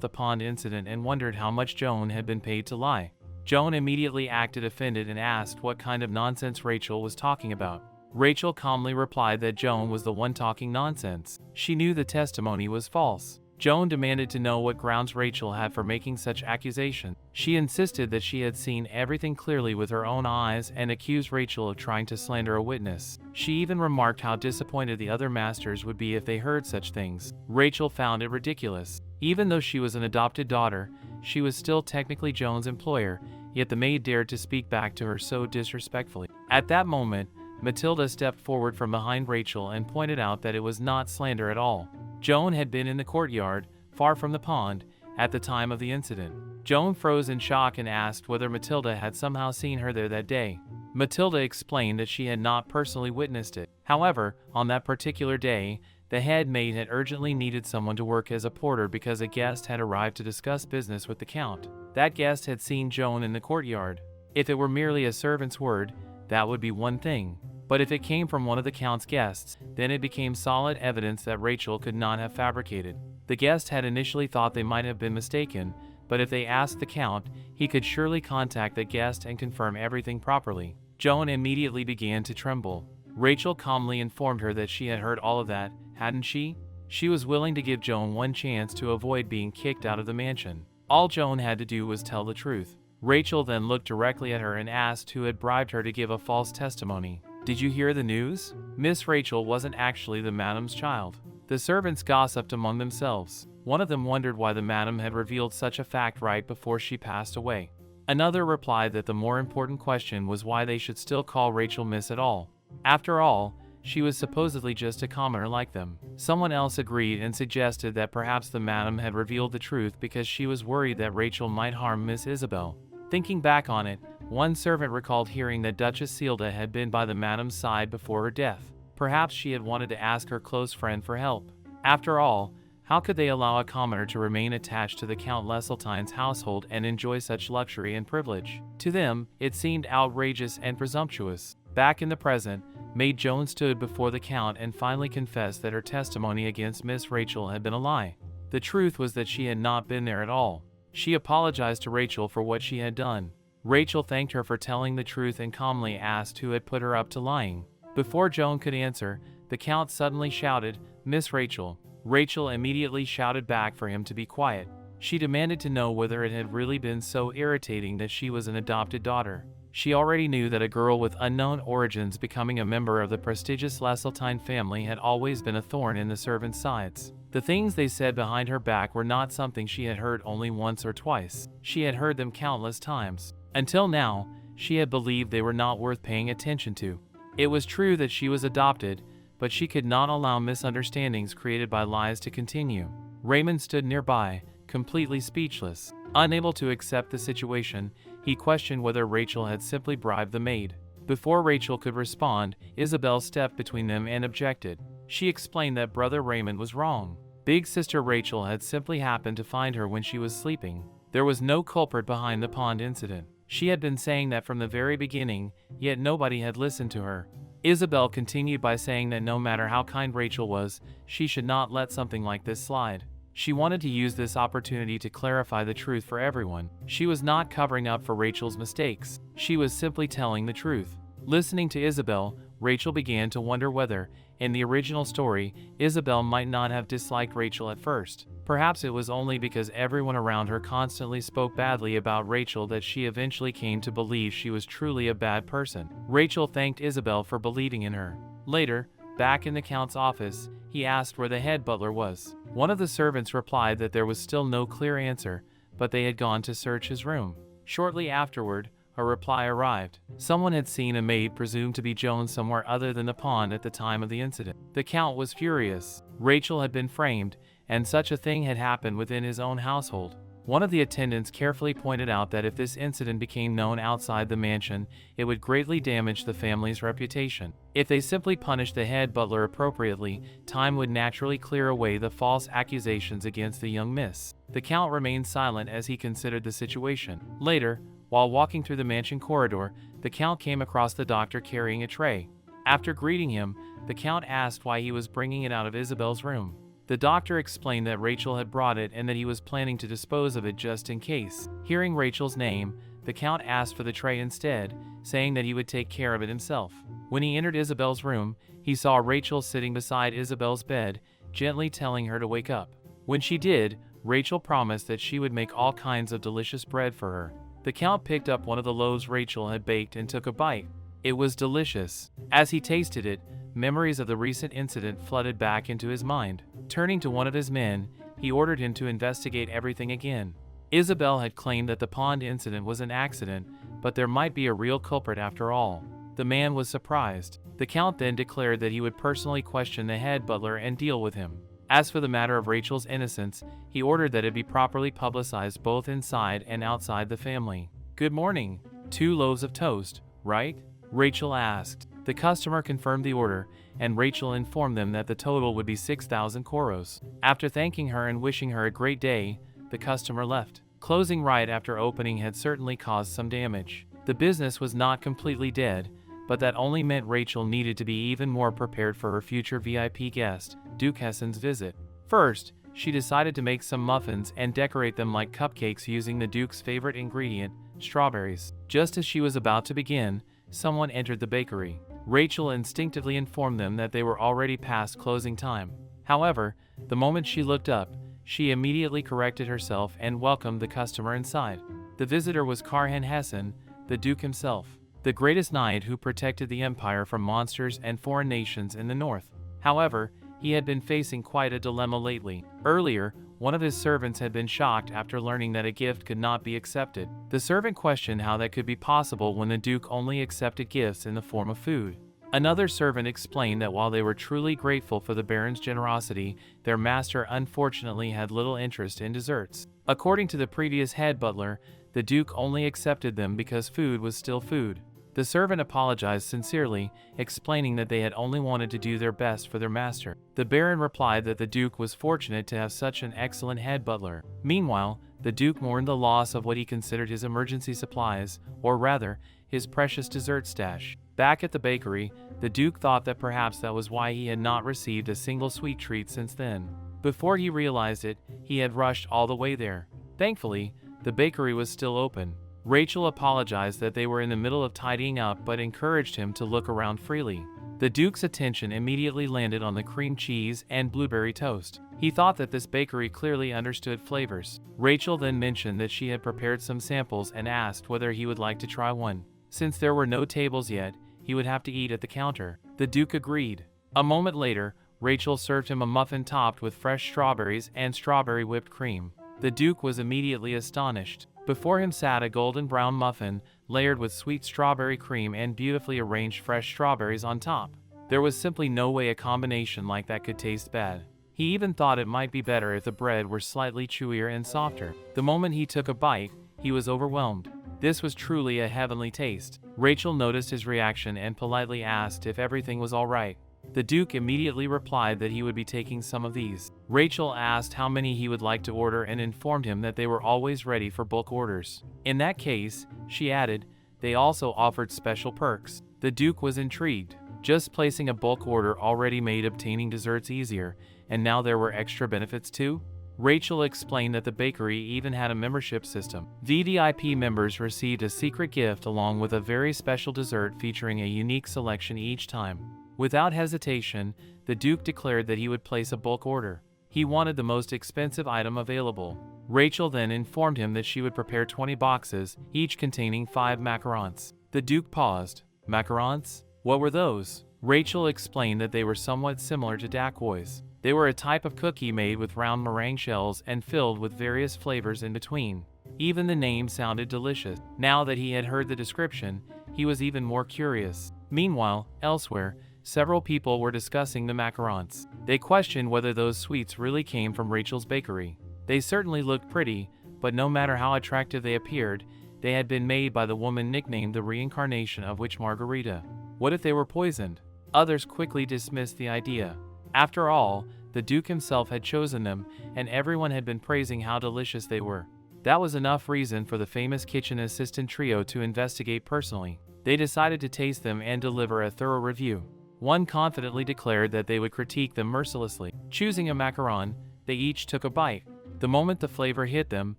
the pond incident and wondered how much Joan had been paid to lie. Joan immediately acted offended and asked what kind of nonsense Rachel was talking about. Rachel calmly replied that Joan was the one talking nonsense. She knew the testimony was false. Joan demanded to know what grounds Rachel had for making such accusations. She insisted that she had seen everything clearly with her own eyes and accused Rachel of trying to slander a witness. She even remarked how disappointed the other masters would be if they heard such things. Rachel found it ridiculous. Even though she was an adopted daughter, she was still technically Joan's employer, yet the maid dared to speak back to her so disrespectfully. At that moment, Matilda stepped forward from behind Rachel and pointed out that it was not slander at all. Joan had been in the courtyard, far from the pond, at the time of the incident. Joan froze in shock and asked whether Matilda had somehow seen her there that day. Matilda explained that she had not personally witnessed it. However, on that particular day, the head maid had urgently needed someone to work as a porter because a guest had arrived to discuss business with the Count. That guest had seen Joan in the courtyard. If it were merely a servant's word, that would be one thing. But if it came from one of the Count's guests, then it became solid evidence that Rachel could not have fabricated. The guest had initially thought they might have been mistaken, but if they asked the Count, he could surely contact the guest and confirm everything properly. Joan immediately began to tremble. Rachel calmly informed her that she had heard all of that, hadn't she? She was willing to give Joan one chance to avoid being kicked out of the mansion. All Joan had to do was tell the truth. Rachel then looked directly at her and asked who had bribed her to give a false testimony. Did you hear the news? Miss Rachel wasn't actually the madam's child. The servants gossiped among themselves. One of them wondered why the madam had revealed such a fact right before she passed away. Another replied that the more important question was why they should still call Rachel Miss at all. After all, she was supposedly just a commoner like them. Someone else agreed and suggested that perhaps the madam had revealed the truth because she was worried that Rachel might harm Miss Isabel. Thinking back on it, one servant recalled hearing that Duchess Sealda had been by the madam's side before her death. Perhaps she had wanted to ask her close friend for help. After all, how could they allow a commoner to remain attached to the Count Leseltine's household and enjoy such luxury and privilege? To them, it seemed outrageous and presumptuous. Back in the present, Maid Joan stood before the Count and finally confessed that her testimony against Miss Rachel had been a lie. The truth was that she had not been there at all. She apologized to Rachel for what she had done. Rachel thanked her for telling the truth and calmly asked who had put her up to lying. Before Joan could answer, the Count suddenly shouted, "Miss Rachel." Rachel immediately shouted back for him to be quiet. She demanded to know whether it had really been so irritating that she was an adopted daughter. She already knew that a girl with unknown origins becoming a member of the prestigious Leseltine family had always been a thorn in the servants' sides. The things they said behind her back were not something she had heard only once or twice. She had heard them countless times. Until now, she had believed they were not worth paying attention to. It was true that she was adopted, but she could not allow misunderstandings created by lies to continue. Raymond stood nearby, completely speechless. Unable to accept the situation, he questioned whether Rachel had simply bribed the maid. Before Rachel could respond, Isabel stepped between them and objected. She explained that Brother Raymond was wrong. Big Sister Rachel had simply happened to find her when she was sleeping. There was no culprit behind the pond incident. She had been saying that from the very beginning, yet nobody had listened to her. Isabel continued by saying that no matter how kind Rachel was, she should not let something like this slide. She wanted to use this opportunity to clarify the truth for everyone. She was not covering up for Rachel's mistakes. She was simply telling the truth. Listening to Isabel, Rachel began to wonder whether, in the original story, Isabel might not have disliked Rachel at first. Perhaps it was only because everyone around her constantly spoke badly about Rachel that she eventually came to believe she was truly a bad person. Rachel thanked Isabel for believing in her. Later, back in the Count's office, he asked where the head butler was. One of the servants replied that there was still no clear answer, but they had gone to search his room. Shortly afterward, a reply arrived. Someone had seen a maid presumed to be Joan somewhere other than the pond at the time of the incident. The Count was furious. Rachel had been framed, and such a thing had happened within his own household. One of the attendants carefully pointed out that if this incident became known outside the mansion, it would greatly damage the family's reputation. If they simply punished the head butler appropriately, time would naturally clear away the false accusations against the young miss. The Count remained silent as he considered the situation. Later, while walking through the mansion corridor, the Count came across the doctor carrying a tray. After greeting him, the Count asked why he was bringing it out of Isabel's room. The doctor explained that Rachel had brought it and that he was planning to dispose of it just in case. Hearing Rachel's name, the Count asked for the tray instead, saying that he would take care of it himself. When he entered Isabel's room, he saw Rachel sitting beside Isabel's bed, gently telling her to wake up. When she did, Rachel promised that she would make all kinds of delicious bread for her. The Count picked up one of the loaves Rachel had baked and took a bite. It was delicious. As he tasted it, memories of the recent incident flooded back into his mind. Turning to one of his men, he ordered him to investigate everything again. Isabel had claimed that the pond incident was an accident, but there might be a real culprit after all. The man was surprised. The Count then declared that he would personally question the head butler and deal with him. As for the matter of Rachel's innocence, he ordered that it be properly publicized both inside and outside the family. "Good morning. 2 loaves of toast, right?" Rachel asked. The customer confirmed the order, and Rachel informed them that the total would be 6,000 koros. After thanking her and wishing her a great day, the customer left. Closing right after opening had certainly caused some damage. The business was not completely dead, but that only meant Rachel needed to be even more prepared for her future VIP guest, Duke Hessen's visit. First, she decided to make some muffins and decorate them like cupcakes using the Duke's favorite ingredient, strawberries. Just as she was about to begin, someone entered the bakery. Rachel instinctively informed them that they were already past closing time. However, the moment she looked up, she immediately corrected herself and welcomed the customer inside. The visitor was Karhan Hessen, the Duke himself, the greatest knight who protected the empire from monsters and foreign nations in the north. However, he had been facing quite a dilemma lately. Earlier, one of his servants had been shocked after learning that a gift could not be accepted. The servant questioned how that could be possible when the Duke only accepted gifts in the form of food. Another servant explained that while they were truly grateful for the Baron's generosity, their master unfortunately had little interest in desserts. According to the previous head butler, the Duke only accepted them because food was still food. The servant apologized sincerely, explaining that they had only wanted to do their best for their master. The Baron replied that the Duke was fortunate to have such an excellent head butler. Meanwhile, the Duke mourned the loss of what he considered his emergency supplies, or rather, his precious dessert stash. Back at the bakery, the Duke thought that perhaps that was why he had not received a single sweet treat since then. Before he realized it, he had rushed all the way there. Thankfully, the bakery was still open. Rachel apologized that they were in the middle of tidying up but encouraged him to look around freely. The Duke's attention immediately landed on the cream cheese and blueberry toast. He thought that this bakery clearly understood flavors. Rachel then mentioned that she had prepared some samples and asked whether he would like to try one. Since there were no tables yet, he would have to eat at the counter. The Duke agreed. A moment later, Rachel served him a muffin topped with fresh strawberries and strawberry whipped cream. The Duke was immediately astonished. Before him sat a golden brown muffin, layered with sweet strawberry cream and beautifully arranged fresh strawberries on top. There was simply no way a combination like that could taste bad. He even thought it might be better if the bread were slightly chewier and softer. The moment he took a bite, he was overwhelmed. This was truly a heavenly taste. Rachel noticed his reaction and politely asked if everything was all right. The Duke immediately replied that he would be taking some of these. Rachel asked how many he would like to order and informed him that they were always ready for bulk orders. In that case, she added, they also offered special perks. The Duke was intrigued. Just placing a bulk order already made obtaining desserts easier, and now there were extra benefits too? Rachel explained that the bakery even had a membership system. VVIP members received a secret gift along with a very special dessert featuring a unique selection each time. Without hesitation, the Duke declared that he would place a bulk order. He wanted the most expensive item available. Rachel then informed him that she would prepare 20 boxes, each containing 5 macarons. The Duke paused. Macarons? What were those? Rachel explained that they were somewhat similar to dakois. They were a type of cookie made with round meringue shells and filled with various flavors in between. Even the name sounded delicious. Now that he had heard the description, he was even more curious. Meanwhile, elsewhere, several people were discussing the macarons. They questioned whether those sweets really came from Rachel's bakery. They certainly looked pretty, but no matter how attractive they appeared, they had been made by the woman nicknamed the Reincarnation of Witch Margarita. What if they were poisoned? Others quickly dismissed the idea. After all, the Duke himself had chosen them, and everyone had been praising how delicious they were. That was enough reason for the famous kitchen assistant trio to investigate personally. They decided to taste them and deliver a thorough review. One confidently declared that they would critique them mercilessly. Choosing a macaron, they each took a bite. The moment the flavor hit them,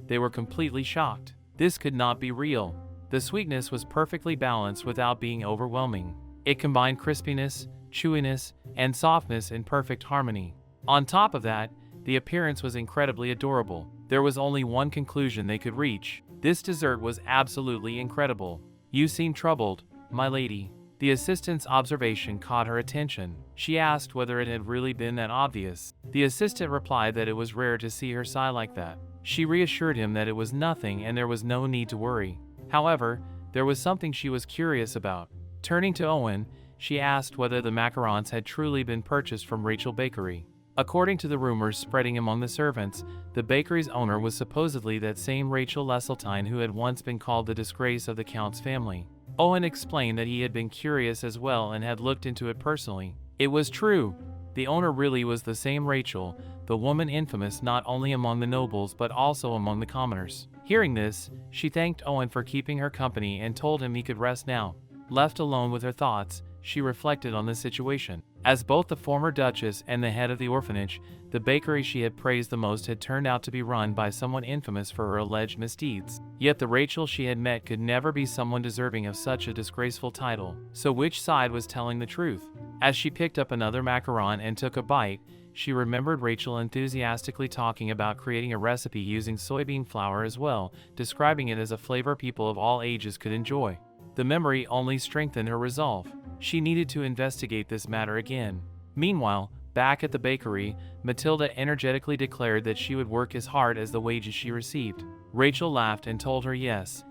they were completely shocked. This could not be real. The sweetness was perfectly balanced without being overwhelming. It combined crispiness, chewiness, and softness in perfect harmony. On top of that, the appearance was incredibly adorable. There was only one conclusion they could reach. This dessert was absolutely incredible. You seem troubled, my lady. The assistant's observation caught her attention. She asked whether it had really been that obvious. The assistant replied that it was rare to see her sigh like that. She reassured him that it was nothing and there was no need to worry. However, there was something she was curious about. Turning to Owen, she asked whether the macarons had truly been purchased from Rachel Bakery. According to the rumors spreading among the servants, the bakery's owner was supposedly that same Rachel Lesseltine who had once been called the disgrace of the Count's family. Owen explained that he had been curious as well and had looked into it personally. It was true. The owner really was the same Rachel, the woman infamous not only among the nobles but also among the commoners. Hearing this, she thanked Owen for keeping her company and told him he could rest now. Left alone with her thoughts, she reflected on the situation. As both the former duchess and the head of the orphanage, the bakery she had praised the most had turned out to be run by someone infamous for her alleged misdeeds. Yet the Rachel she had met could never be someone deserving of such a disgraceful title. So which side was telling the truth? As she picked up another macaron and took a bite, she remembered Rachel enthusiastically talking about creating a recipe using soybean flour as well, describing it as a flavor people of all ages could enjoy. The memory only strengthened her resolve. She needed to investigate this matter again. Meanwhile, back at the bakery, Matilda energetically declared that she would work as hard as the wages she received. Rachel laughed and told her yes,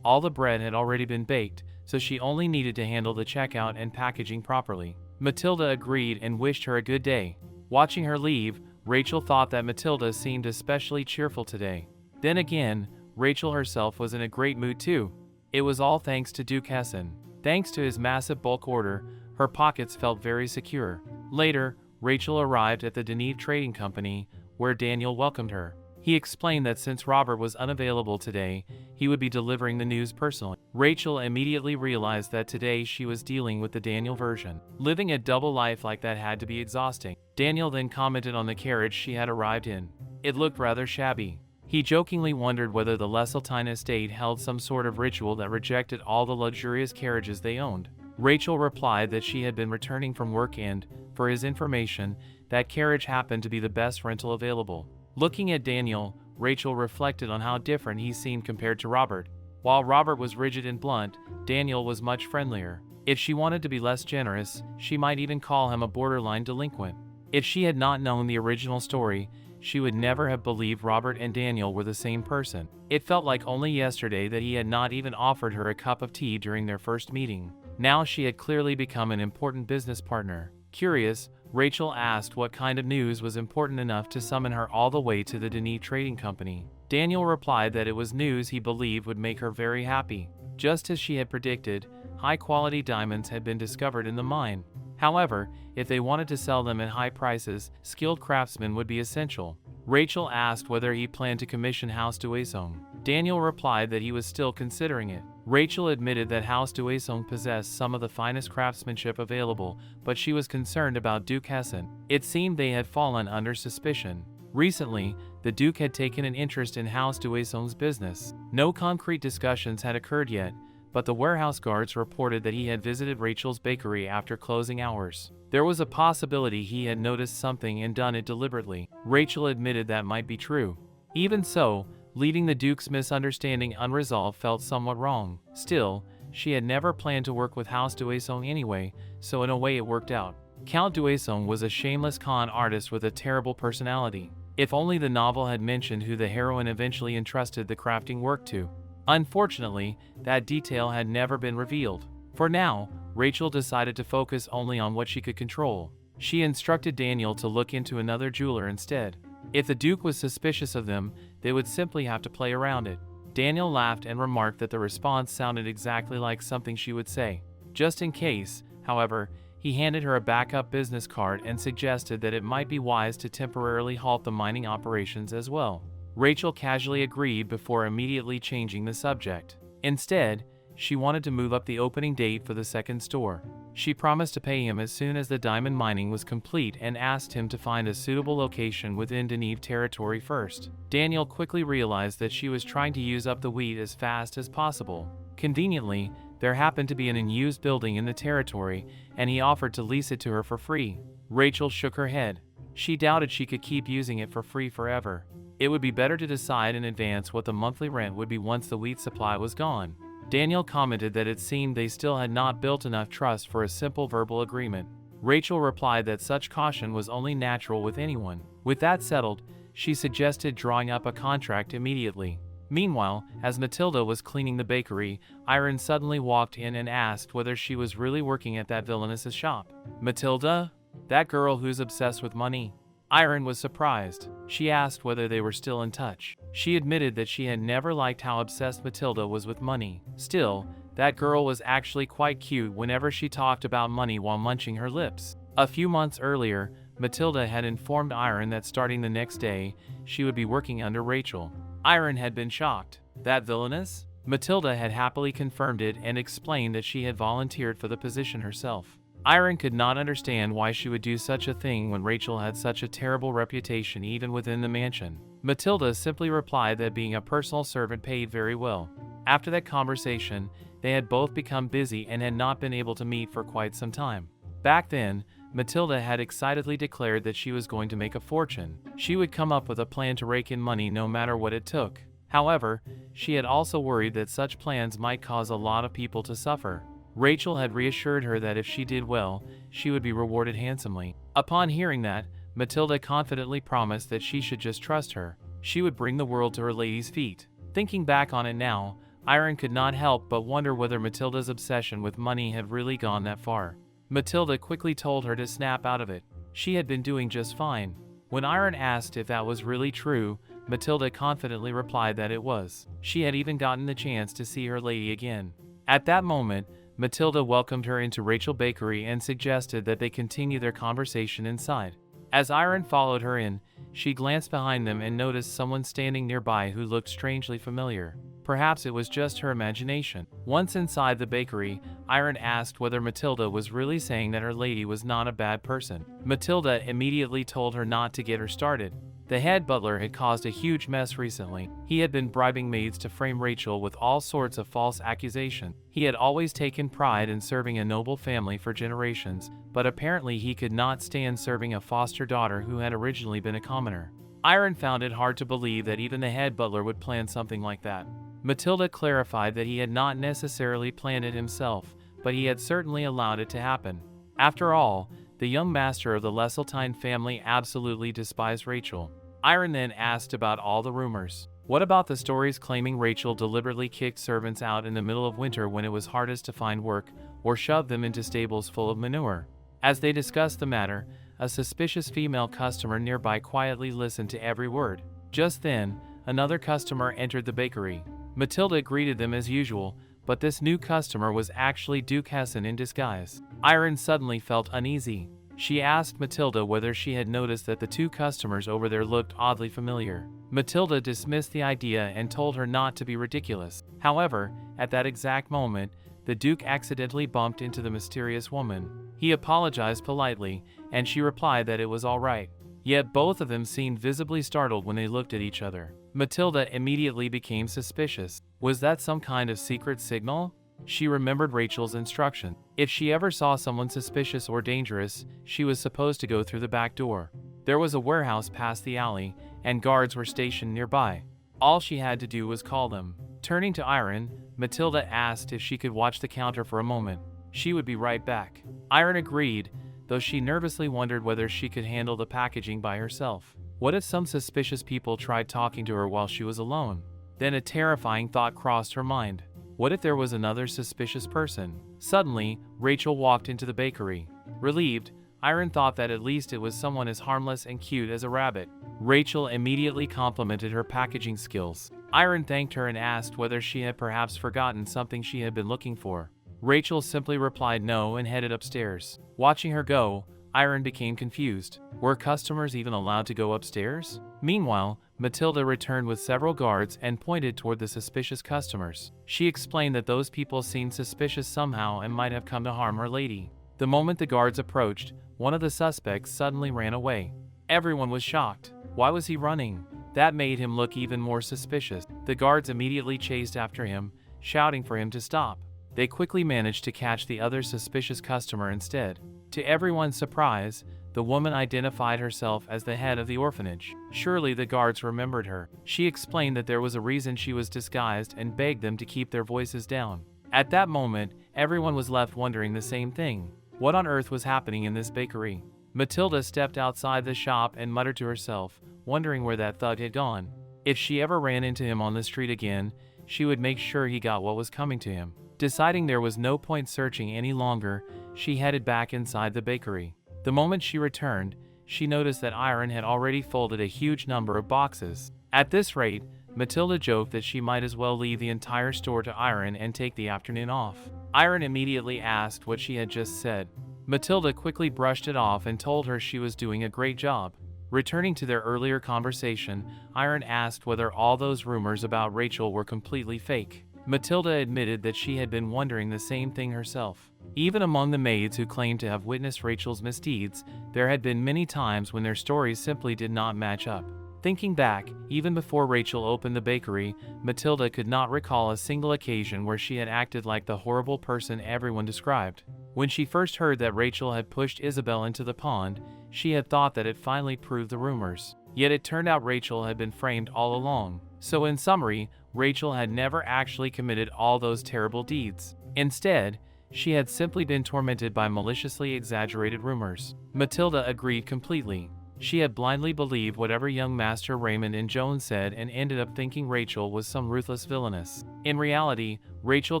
all the bread had already been baked, so she only needed to handle the checkout and packaging properly. Matilda agreed and wished her a good day. Watching her leave, Rachel thought that Matilda seemed especially cheerful today. Then again, Rachel herself was in a great mood too. It was all thanks to Duke Hessen. Thanks to his massive bulk order, her pockets felt very secure. Later, Rachel arrived at the Deneve Trading Company, where Daniel welcomed her. He explained that since Robert was unavailable today, he would be delivering the news personally. Rachel immediately realized that today she was dealing with the Daniel version. Living a double life like that had to be exhausting. Daniel then commented on the carriage she had arrived in. It looked rather shabby. He jokingly wondered whether the Lesseltine estate held some sort of ritual that rejected all the luxurious carriages they owned. Rachel replied that she had been returning from work and, for his information, that carriage happened to be the best rental available. Looking at Daniel, Rachel reflected on how different he seemed compared to Robert. While Robert was rigid and blunt, Daniel was much friendlier. If she wanted to be less generous, she might even call him a borderline delinquent. If she had not known the original story, she would never have believed Robert and Daniel were the same person. It felt like only yesterday that he had not even offered her a cup of tea during their first meeting. Now she had clearly become an important business partner. Curious, Rachel asked what kind of news was important enough to summon her all the way to the Deneve Trading Company. Daniel replied that it was news he believed would make her very happy. Just as she had predicted, high-quality diamonds had been discovered in the mine. However, if they wanted to sell them at high prices, skilled craftsmen would be essential. Rachel asked whether he planned to commission House Duesong. Daniel replied that he was still considering it. Rachel admitted that House Duesong possessed some of the finest craftsmanship available, but she was concerned about Duke Hessen. It seemed they had fallen under suspicion. Recently, the Duke had taken an interest in House Duesong's business. No concrete discussions had occurred yet, but the warehouse guards reported that he had visited Rachel's bakery after closing hours. There was a possibility he had noticed something and done it deliberately. Rachel admitted that might be true. Even so, leaving the Duke's misunderstanding unresolved felt somewhat wrong. Still, she had never planned to work with House Duesong anyway, so in a way it worked out. Count Duesong was a shameless con artist with a terrible personality. If only the novel had mentioned who the heroine eventually entrusted the crafting work to. Unfortunately, that detail had never been revealed. For now, Rachel decided to focus only on what she could control. She instructed Daniel to look into another jeweler instead. If the Duke was suspicious of them, they would simply have to play around it. Daniel laughed and remarked that the response sounded exactly like something she would say. Just in case, however, he handed her a backup business card and suggested that it might be wise to temporarily halt the mining operations as well. Rachel casually agreed before immediately changing the subject. Instead, she wanted to move up the opening date for the second store. She promised to pay him as soon as the diamond mining was complete and asked him to find a suitable location within Deneve territory first. Daniel quickly realized that she was trying to use up the wheat as fast as possible. Conveniently, there happened to be an unused building in the territory, and he offered to lease it to her for free. Rachel shook her head. She doubted she could keep using it for free forever. It would be better to decide in advance what the monthly rent would be once the wheat supply was gone. Daniel commented that it seemed they still had not built enough trust for a simple verbal agreement. Rachel replied that such caution was only natural with anyone. With that settled, she suggested drawing up a contract immediately. Meanwhile, as Matilda was cleaning the bakery, Irene suddenly walked in and asked whether she was really working at that villainous shop. Matilda? That girl who's obsessed with money? Irene was surprised. She asked whether they were still in touch. She admitted that she had never liked how obsessed Matilda was with money. Still, that girl was actually quite cute whenever she talked about money while munching her lips. A few months earlier, Matilda had informed Irene that starting the next day, she would be working under Rachel. Irene had been shocked. That villainous? Matilda had happily confirmed it and explained that she had volunteered for the position herself. Irene could not understand why she would do such a thing when Rachel had such a terrible reputation even within the mansion. Matilda simply replied that being a personal servant paid very well. After that conversation, they had both become busy and had not been able to meet for quite some time. Back then, Matilda had excitedly declared that she was going to make a fortune. She would come up with a plan to rake in money no matter what it took. However, she had also worried that such plans might cause a lot of people to suffer. Rachel had reassured her that if she did well, she would be rewarded handsomely. Upon hearing that, Matilda confidently promised that she should just trust her. She would bring the world to her lady's feet. Thinking back on it now, Irene could not help but wonder whether Matilda's obsession with money had really gone that far. Matilda quickly told her to snap out of it. She had been doing just fine. When Irene asked if that was really true, Matilda confidently replied that it was. She had even gotten the chance to see her lady again. At that moment, Matilda welcomed her into Rachel Bakery and suggested that they continue their conversation inside. As Irene followed her in, she glanced behind them and noticed someone standing nearby who looked strangely familiar. Perhaps it was just her imagination. Once inside the bakery, Irene asked whether Matilda was really saying that her lady was not a bad person. Matilda immediately told her not to get her started. The head butler had caused a huge mess recently. He had been bribing maids to frame Rachel with all sorts of false accusations. He had always taken pride in serving a noble family for generations, but apparently he could not stand serving a foster daughter who had originally been a commoner. Irene found it hard to believe that even the head butler would plan something like that. Matilda clarified that he had not necessarily planned it himself, but he had certainly allowed it to happen. After all, the young master of the Lesseltine family absolutely despised Rachel. Irene then asked about all the rumors. What about the stories claiming Rachel deliberately kicked servants out in the middle of winter when it was hardest to find work, or shoved them into stables full of manure? As they discussed the matter, a suspicious female customer nearby quietly listened to every word. Just then, another customer entered the bakery. Matilda greeted them as usual, but this new customer was actually Duke Hessen in disguise. Irene suddenly felt uneasy. She asked Matilda whether she had noticed that the two customers over there looked oddly familiar. Matilda dismissed the idea and told her not to be ridiculous. However, at that exact moment, the Duke accidentally bumped into the mysterious woman. He apologized politely, and she replied that it was all right. Yet both of them seemed visibly startled when they looked at each other. Matilda immediately became suspicious. Was that some kind of secret signal? She remembered Rachel's instruction. If she ever saw someone suspicious or dangerous, she was supposed to go through the back door. There was a warehouse past the alley, and guards were stationed nearby. All she had to do was call them. Turning to Irene, Matilda asked if she could watch the counter for a moment. She would be right back. Irene agreed, though she nervously wondered whether she could handle the packaging by herself. What if some suspicious people tried talking to her while she was alone? Then a terrifying thought crossed her mind. What if there was another suspicious person? Suddenly, Rachel walked into the bakery. Relieved, Iron thought that at least it was someone as harmless and cute as a rabbit. Rachel immediately complimented her packaging skills. Iron thanked her and asked whether she had perhaps forgotten something she had been looking for. Rachel simply replied no and headed upstairs. Watching her go, Iron became confused. Were customers even allowed to go upstairs? Meanwhile, Matilda returned with several guards and pointed toward the suspicious customers. She explained that those people seemed suspicious somehow and might have come to harm her lady. The moment the guards approached, one of the suspects suddenly ran away. Everyone was shocked. Why was he running? That made him look even more suspicious. The guards immediately chased after him, shouting for him to stop. They quickly managed to catch the other suspicious customer instead. To everyone's surprise, the woman identified herself as the head of the orphanage. Surely the guards remembered her. She explained that there was a reason she was disguised and begged them to keep their voices down. At that moment, everyone was left wondering the same thing. What on earth was happening in this bakery? Matilda stepped outside the shop and muttered to herself, wondering where that thug had gone. If she ever ran into him on the street again, she would make sure he got what was coming to him. Deciding there was no point searching any longer, she headed back inside the bakery. The moment she returned, she noticed that Iron had already folded a huge number of boxes. At this rate, Matilda joked that she might as well leave the entire store to Iron and take the afternoon off. Iron immediately asked what she had just said. Matilda quickly brushed it off and told her she was doing a great job. Returning to their earlier conversation, Iron asked whether all those rumors about Rachel were completely fake. Matilda admitted that she had been wondering the same thing herself. Even among the maids who claimed to have witnessed Rachel's misdeeds, there had been many times when their stories simply did not match up. Thinking back, even before Rachel opened the bakery, Matilda could not recall a single occasion where she had acted like the horrible person everyone described. When she first heard that Rachel had pushed Isabel into the pond, she had thought that it finally proved the rumors. Yet it turned out Rachel had been framed all along. So in summary, Rachel had never actually committed all those terrible deeds. Instead, she had simply been tormented by maliciously exaggerated rumors. Matilda agreed completely. She had blindly believed whatever young Master Raymond and Joan said and ended up thinking Rachel was some ruthless villainess. In reality, Rachel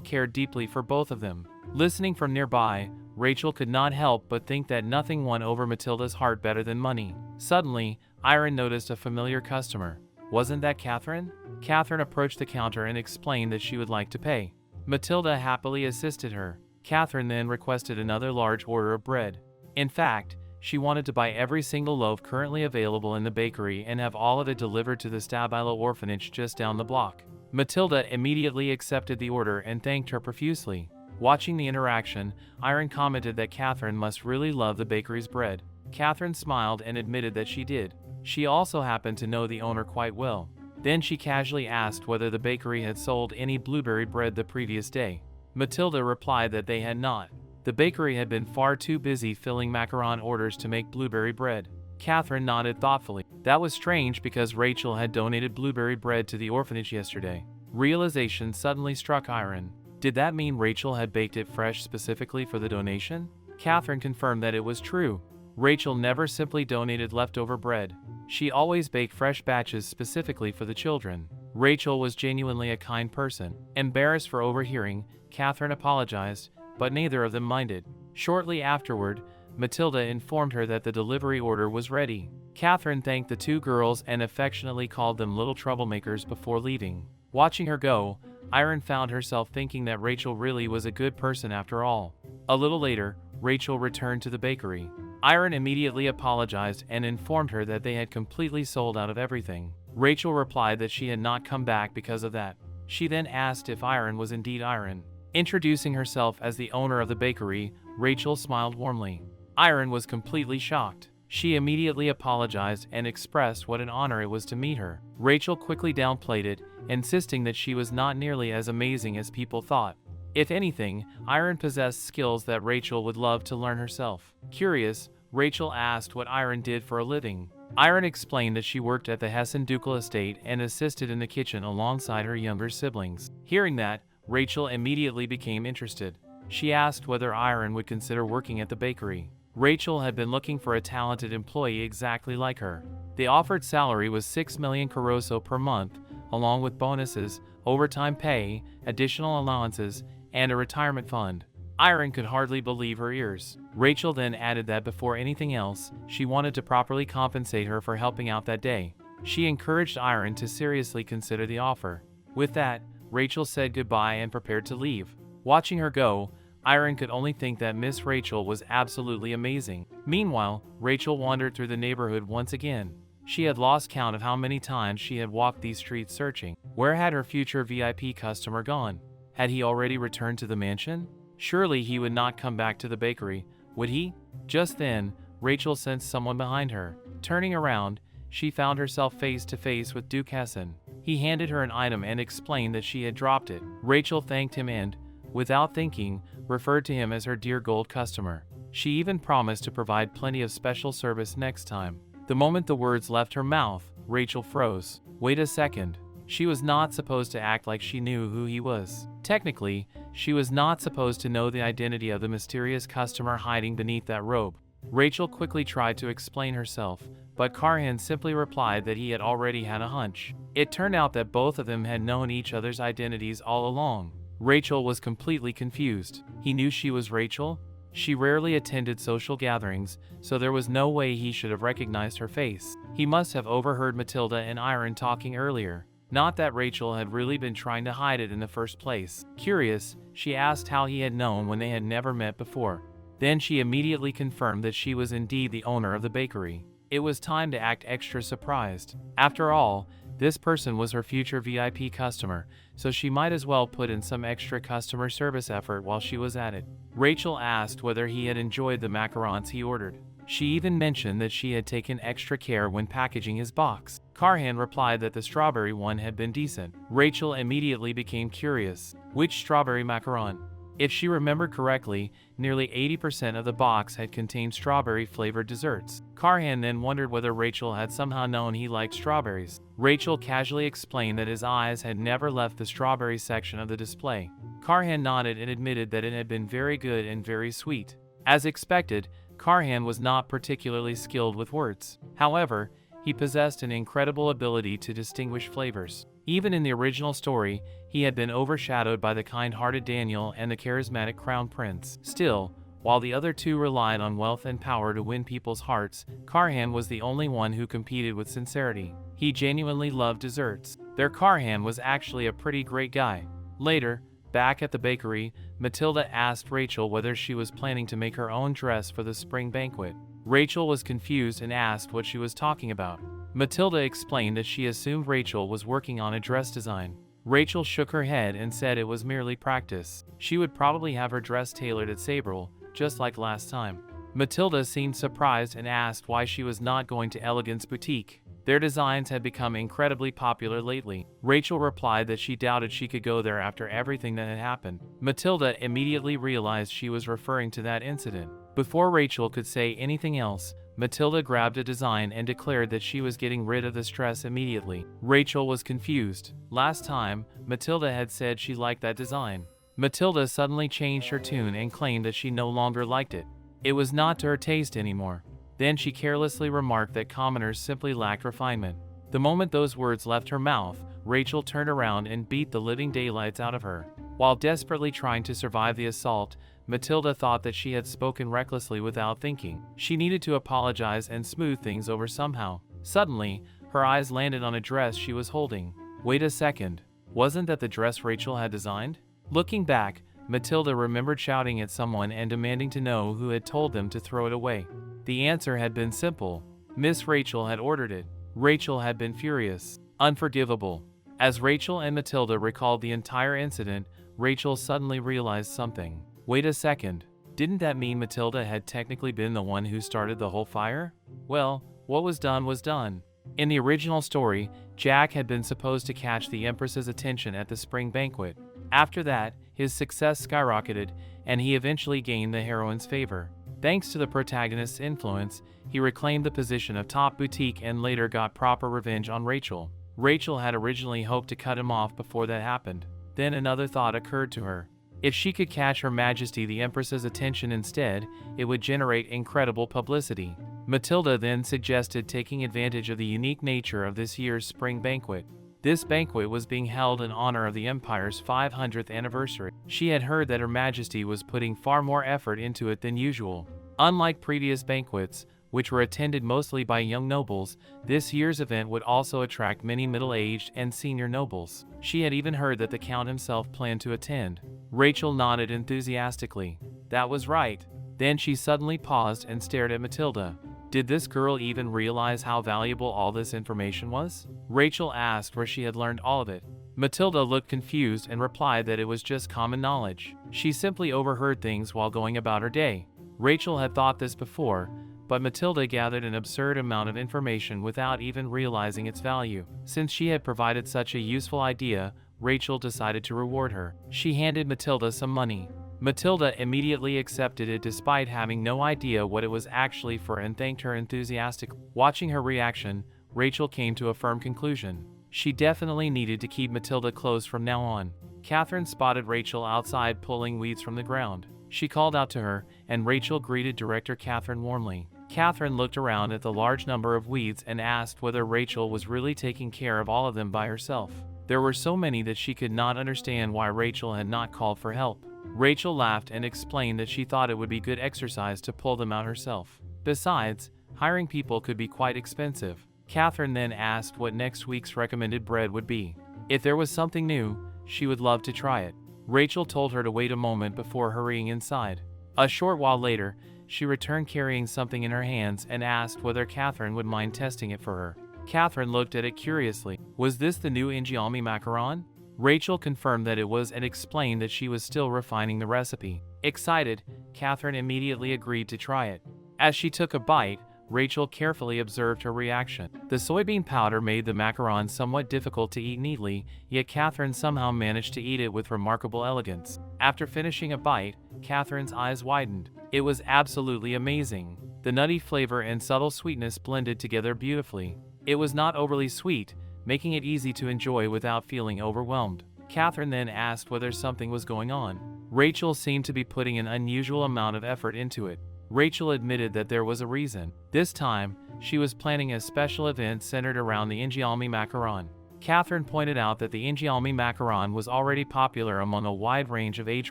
cared deeply for both of them. Listening from nearby, Rachel could not help but think that nothing won over Matilda's heart better than money. Suddenly, Iron noticed a familiar customer. Wasn't that Catherine? Catherine approached the counter and explained that she would like to pay. Matilda happily assisted her. Catherine then requested another large order of bread. In fact, she wanted to buy every single loaf currently available in the bakery and have all of it delivered to the Stabilo orphanage just down the block. Matilda immediately accepted the order and thanked her profusely. Watching the interaction, Iron commented that Catherine must really love the bakery's bread. Catherine smiled and admitted that she did. She also happened to know the owner quite well. Then she casually asked whether the bakery had sold any blueberry bread the previous day. Matilda replied that they had not. The bakery had been far too busy filling macaron orders to make blueberry bread. Catherine nodded thoughtfully. That was strange because Rachel had donated blueberry bread to the orphanage yesterday. Realization suddenly struck Iron. Did that mean Rachel had baked it fresh specifically for the donation? Catherine confirmed that it was true. Rachel never simply donated leftover bread. She always baked fresh batches specifically for the children. Rachel was genuinely a kind person. Embarrassed for overhearing, Catherine apologized, but neither of them minded. Shortly afterward, Matilda informed her that the delivery order was ready. Catherine thanked the two girls and affectionately called them little troublemakers before leaving. Watching her go, Iron found herself thinking that Rachel really was a good person after all. A little later, Rachel returned to the bakery. Iron immediately apologized and informed her that they had completely sold out of everything. Rachel replied that she had not come back because of that. She then asked if Iron was indeed Iron. Introducing herself as the owner of the bakery, Rachel smiled warmly. Iron was completely shocked. She immediately apologized and expressed what an honor it was to meet her. Rachel quickly downplayed it, insisting that she was not nearly as amazing as people thought. If anything, Iron possessed skills that Rachel would love to learn herself. Curious, Rachel asked what Iron did for a living. Iron explained that she worked at the Hessen Ducal estate and assisted in the kitchen alongside her younger siblings. Hearing that, Rachel immediately became interested. She asked whether Iron would consider working at the bakery. Rachel had been looking for a talented employee exactly like her. The offered salary was 6 million Caroso per month, along with bonuses, overtime pay, additional allowances, and a retirement fund. Irene could hardly believe her ears. Rachel then added that before anything else, she wanted to properly compensate her for helping out that day. She encouraged Irene to seriously consider the offer. With that, Rachel said goodbye and prepared to leave. Watching her go, Irene could only think that Miss Rachel was absolutely amazing. Meanwhile, Rachel wandered through the neighborhood once again. She had lost count of how many times she had walked these streets searching. Where had her future VIP customer gone? Had he already returned to the mansion? Surely he would not come back to the bakery, would he? Just then, Rachel sensed someone behind her. Turning around, she found herself face to face with Duquesne. He handed her an item and explained that she had dropped it. Rachel thanked him and, without thinking, referred to him as her dear gold customer. She even promised to provide plenty of special service next time. The moment the words left her mouth, Rachel froze. Wait a second. She was not supposed to act like she knew who he was. Technically, she was not supposed to know the identity of the mysterious customer hiding beneath that robe. Rachel quickly tried to explain herself, but Carhan simply replied that he had already had a hunch. It turned out that both of them had known each other's identities all along. Rachel was completely confused. He knew she was Rachel? She rarely attended social gatherings, so there was no way he should have recognized her face. He must have overheard Matilda and Irene talking earlier. Not that Rachel had really been trying to hide it in the first place. Curious, she asked how he had known when they had never met before. Then she immediately confirmed that she was indeed the owner of the bakery. It was time to act extra surprised. After all, this person was her future VIP customer, so she might as well put in some extra customer service effort while she was at it. Rachel asked whether he had enjoyed the macarons he ordered. She even mentioned that she had taken extra care when packaging his box. Carhan replied that the strawberry one had been decent. Rachel immediately became curious. Which strawberry macaron? If she remembered correctly, nearly 80% of the box had contained strawberry-flavored desserts. Carhan then wondered whether Rachel had somehow known he liked strawberries. Rachel casually explained that his eyes had never left the strawberry section of the display. Carhan nodded and admitted that it had been very good and very sweet. As expected, Carhan was not particularly skilled with words. However, he possessed an incredible ability to distinguish flavors. Even in the original story, he had been overshadowed by the kind-hearted Daniel and the charismatic Crown Prince. Still, while the other two relied on wealth and power to win people's hearts, Carhan was the only one who competed with sincerity. He genuinely loved desserts. Their Carhan was actually a pretty great guy. Later, back at the bakery, Matilda asked Rachel whether she was planning to make her own dress for the spring banquet. Rachel was confused and asked what she was talking about. Matilda explained that she assumed Rachel was working on a dress design. Rachel shook her head and said it was merely practice. She would probably have her dress tailored at Sabril, just like last time. Matilda seemed surprised and asked why she was not going to Elegance Boutique. Their designs had become incredibly popular lately. Rachel replied that she doubted she could go there after everything that had happened. Matilda immediately realized she was referring to that incident. Before Rachel could say anything else, Matilda grabbed a design and declared that she was getting rid of this dress immediately. Rachel was confused. Last time, Matilda had said she liked that design. Matilda suddenly changed her tune and claimed that she no longer liked it. It was not to her taste anymore. Then she carelessly remarked that commoners simply lacked refinement. The moment those words left her mouth, Rachel turned around and beat the living daylights out of her. While desperately trying to survive the assault, Matilda thought that she had spoken recklessly without thinking. She needed to apologize and smooth things over somehow. Suddenly, her eyes landed on a dress she was holding. Wait a second. Wasn't that the dress Rachel had designed? Looking back, Matilda remembered shouting at someone and demanding to know who had told them to throw it away. The answer had been simple. Miss Rachel had ordered it. Rachel had been furious. Unforgivable. As Rachel and Matilda recalled the entire incident, Rachel suddenly realized something. Wait a second. Didn't that mean Matilda had technically been the one who started the whole fire? Well, what was done was done. In the original story, Jack had been supposed to catch the Empress's attention at the spring banquet. After that, his success skyrocketed, and he eventually gained the heroine's favor. Thanks to the protagonist's influence, he reclaimed the position of top boutique and later got proper revenge on Rachel. Rachel had originally hoped to cut him off before that happened. Then another thought occurred to her. If she could catch Her Majesty the Empress's attention instead, it would generate incredible publicity. Matilda then suggested taking advantage of the unique nature of this year's spring banquet. This banquet was being held in honor of the empire's 500th anniversary. She had heard that Her Majesty was putting far more effort into it than usual. Unlike previous banquets, which were attended mostly by young nobles, this year's event would also attract many middle-aged and senior nobles. She had even heard that the Count himself planned to attend. Rachel nodded enthusiastically. That was right. Then she suddenly paused and stared at Matilda. Did this girl even realize how valuable all this information was? Rachel asked where she had learned all of it. Matilda looked confused and replied that it was just common knowledge. She simply overheard things while going about her day. Rachel had thought this before, but Matilda gathered an absurd amount of information without even realizing its value. Since she had provided such a useful idea, Rachel decided to reward her. She handed Matilda some money. Matilda immediately accepted it despite having no idea what it was actually for and thanked her enthusiastically. Watching her reaction, Rachel came to a firm conclusion. She definitely needed to keep Matilda close from now on. Catherine spotted Rachel outside pulling weeds from the ground. She called out to her, and Rachel greeted Director Catherine warmly. Catherine looked around at the large number of weeds and asked whether Rachel was really taking care of all of them by herself. There were so many that she could not understand why Rachel had not called for help. Rachel laughed and explained that she thought it would be good exercise to pull them out herself. Besides, hiring people could be quite expensive. Catherine then asked what next week's recommended bread would be. If there was something new, she would love to try it. Rachel told her to wait a moment before hurrying inside. A short while later, she returned carrying something in her hands and asked whether Catherine would mind testing it for her. Catherine looked at it curiously. Was this the new injialmi macaron? Rachel confirmed that it was and explained that she was still refining the recipe. Excited, Catherine immediately agreed to try it. As she took a bite, Rachel carefully observed her reaction. The soybean powder made the macaron somewhat difficult to eat neatly, yet Catherine somehow managed to eat it with remarkable elegance. After finishing a bite, Catherine's eyes widened. It was absolutely amazing. The nutty flavor and subtle sweetness blended together beautifully. It was not overly sweet, making it easy to enjoy without feeling overwhelmed. Catherine then asked whether something was going on. Rachel seemed to be putting an unusual amount of effort into it. Rachel admitted that there was a reason. This time, she was planning a special event centered around the injialmi macaron. Catherine pointed out that the injialmi macaron was already popular among a wide range of age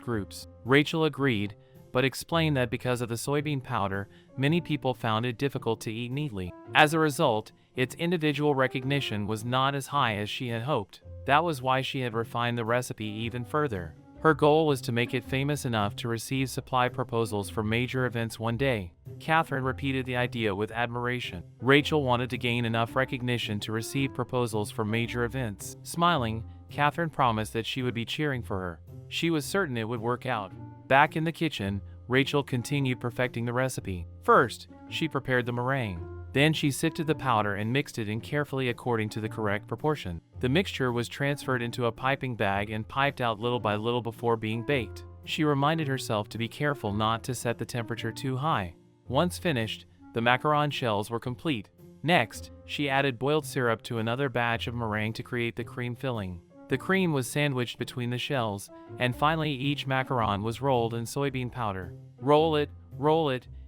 groups. Rachel agreed, but explained that because of the soybean powder, many people found it difficult to eat neatly. As a result, its individual recognition was not as high as she had hoped. That was why she had refined the recipe even further. Her goal was to make it famous enough to receive supply proposals for major events one day. Catherine repeated the idea with admiration. Rachel wanted to gain enough recognition to receive proposals for major events. Smiling, Catherine promised that she would be cheering for her. She was certain it would work out. Back in the kitchen, Rachel continued perfecting the recipe. First, she prepared the meringue. Then she sifted the powder and mixed it in carefully according to the correct proportion. The mixture was transferred into a piping bag and piped out little by little before being baked. She reminded herself to be careful not to set the temperature too high. Once finished, the macaron shells were complete. Next, she added boiled syrup to another batch of meringue to create the cream filling. The cream was sandwiched between the shells, and finally each macaron was rolled in soybean powder. Roll it,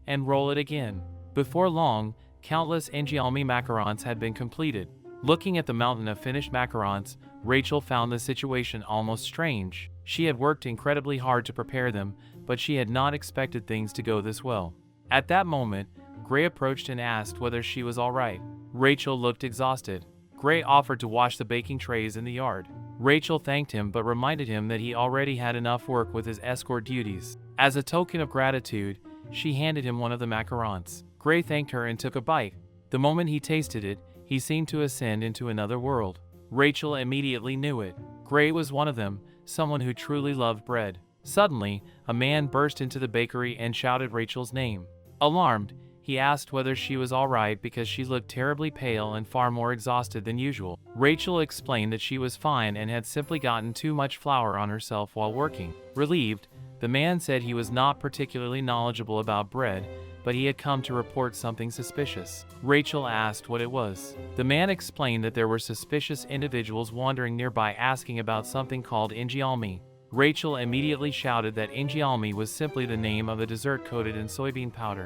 and roll it again. Before long, countless injialmi macarons had been completed. Looking at the mountain of finished macarons, Rachel found the situation almost strange. She had worked incredibly hard to prepare them, but she had not expected things to go this well. At that moment, Gray approached and asked whether she was all right. Rachel looked exhausted. Gray offered to wash the baking trays in the yard. Rachel thanked him but reminded him that he already had enough work with his escort duties. As a token of gratitude, she handed him one of the macarons. Gray thanked her and took a bite. The moment he tasted it, he seemed to ascend into another world. Rachel immediately knew it. Gray was one of them, someone who truly loved bread. Suddenly, a man burst into the bakery and shouted Rachel's name. Alarmed, he asked whether she was all right because she looked terribly pale and far more exhausted than usual. Rachel explained that she was fine and had simply gotten too much flour on herself while working. Relieved, the man said he was not particularly knowledgeable about bread, but he had come to report something suspicious. Rachel asked what it was. The man explained that there were suspicious individuals wandering nearby asking about something called injialmi. Rachel immediately shouted that injialmi was simply the name of a dessert coated in soybean powder.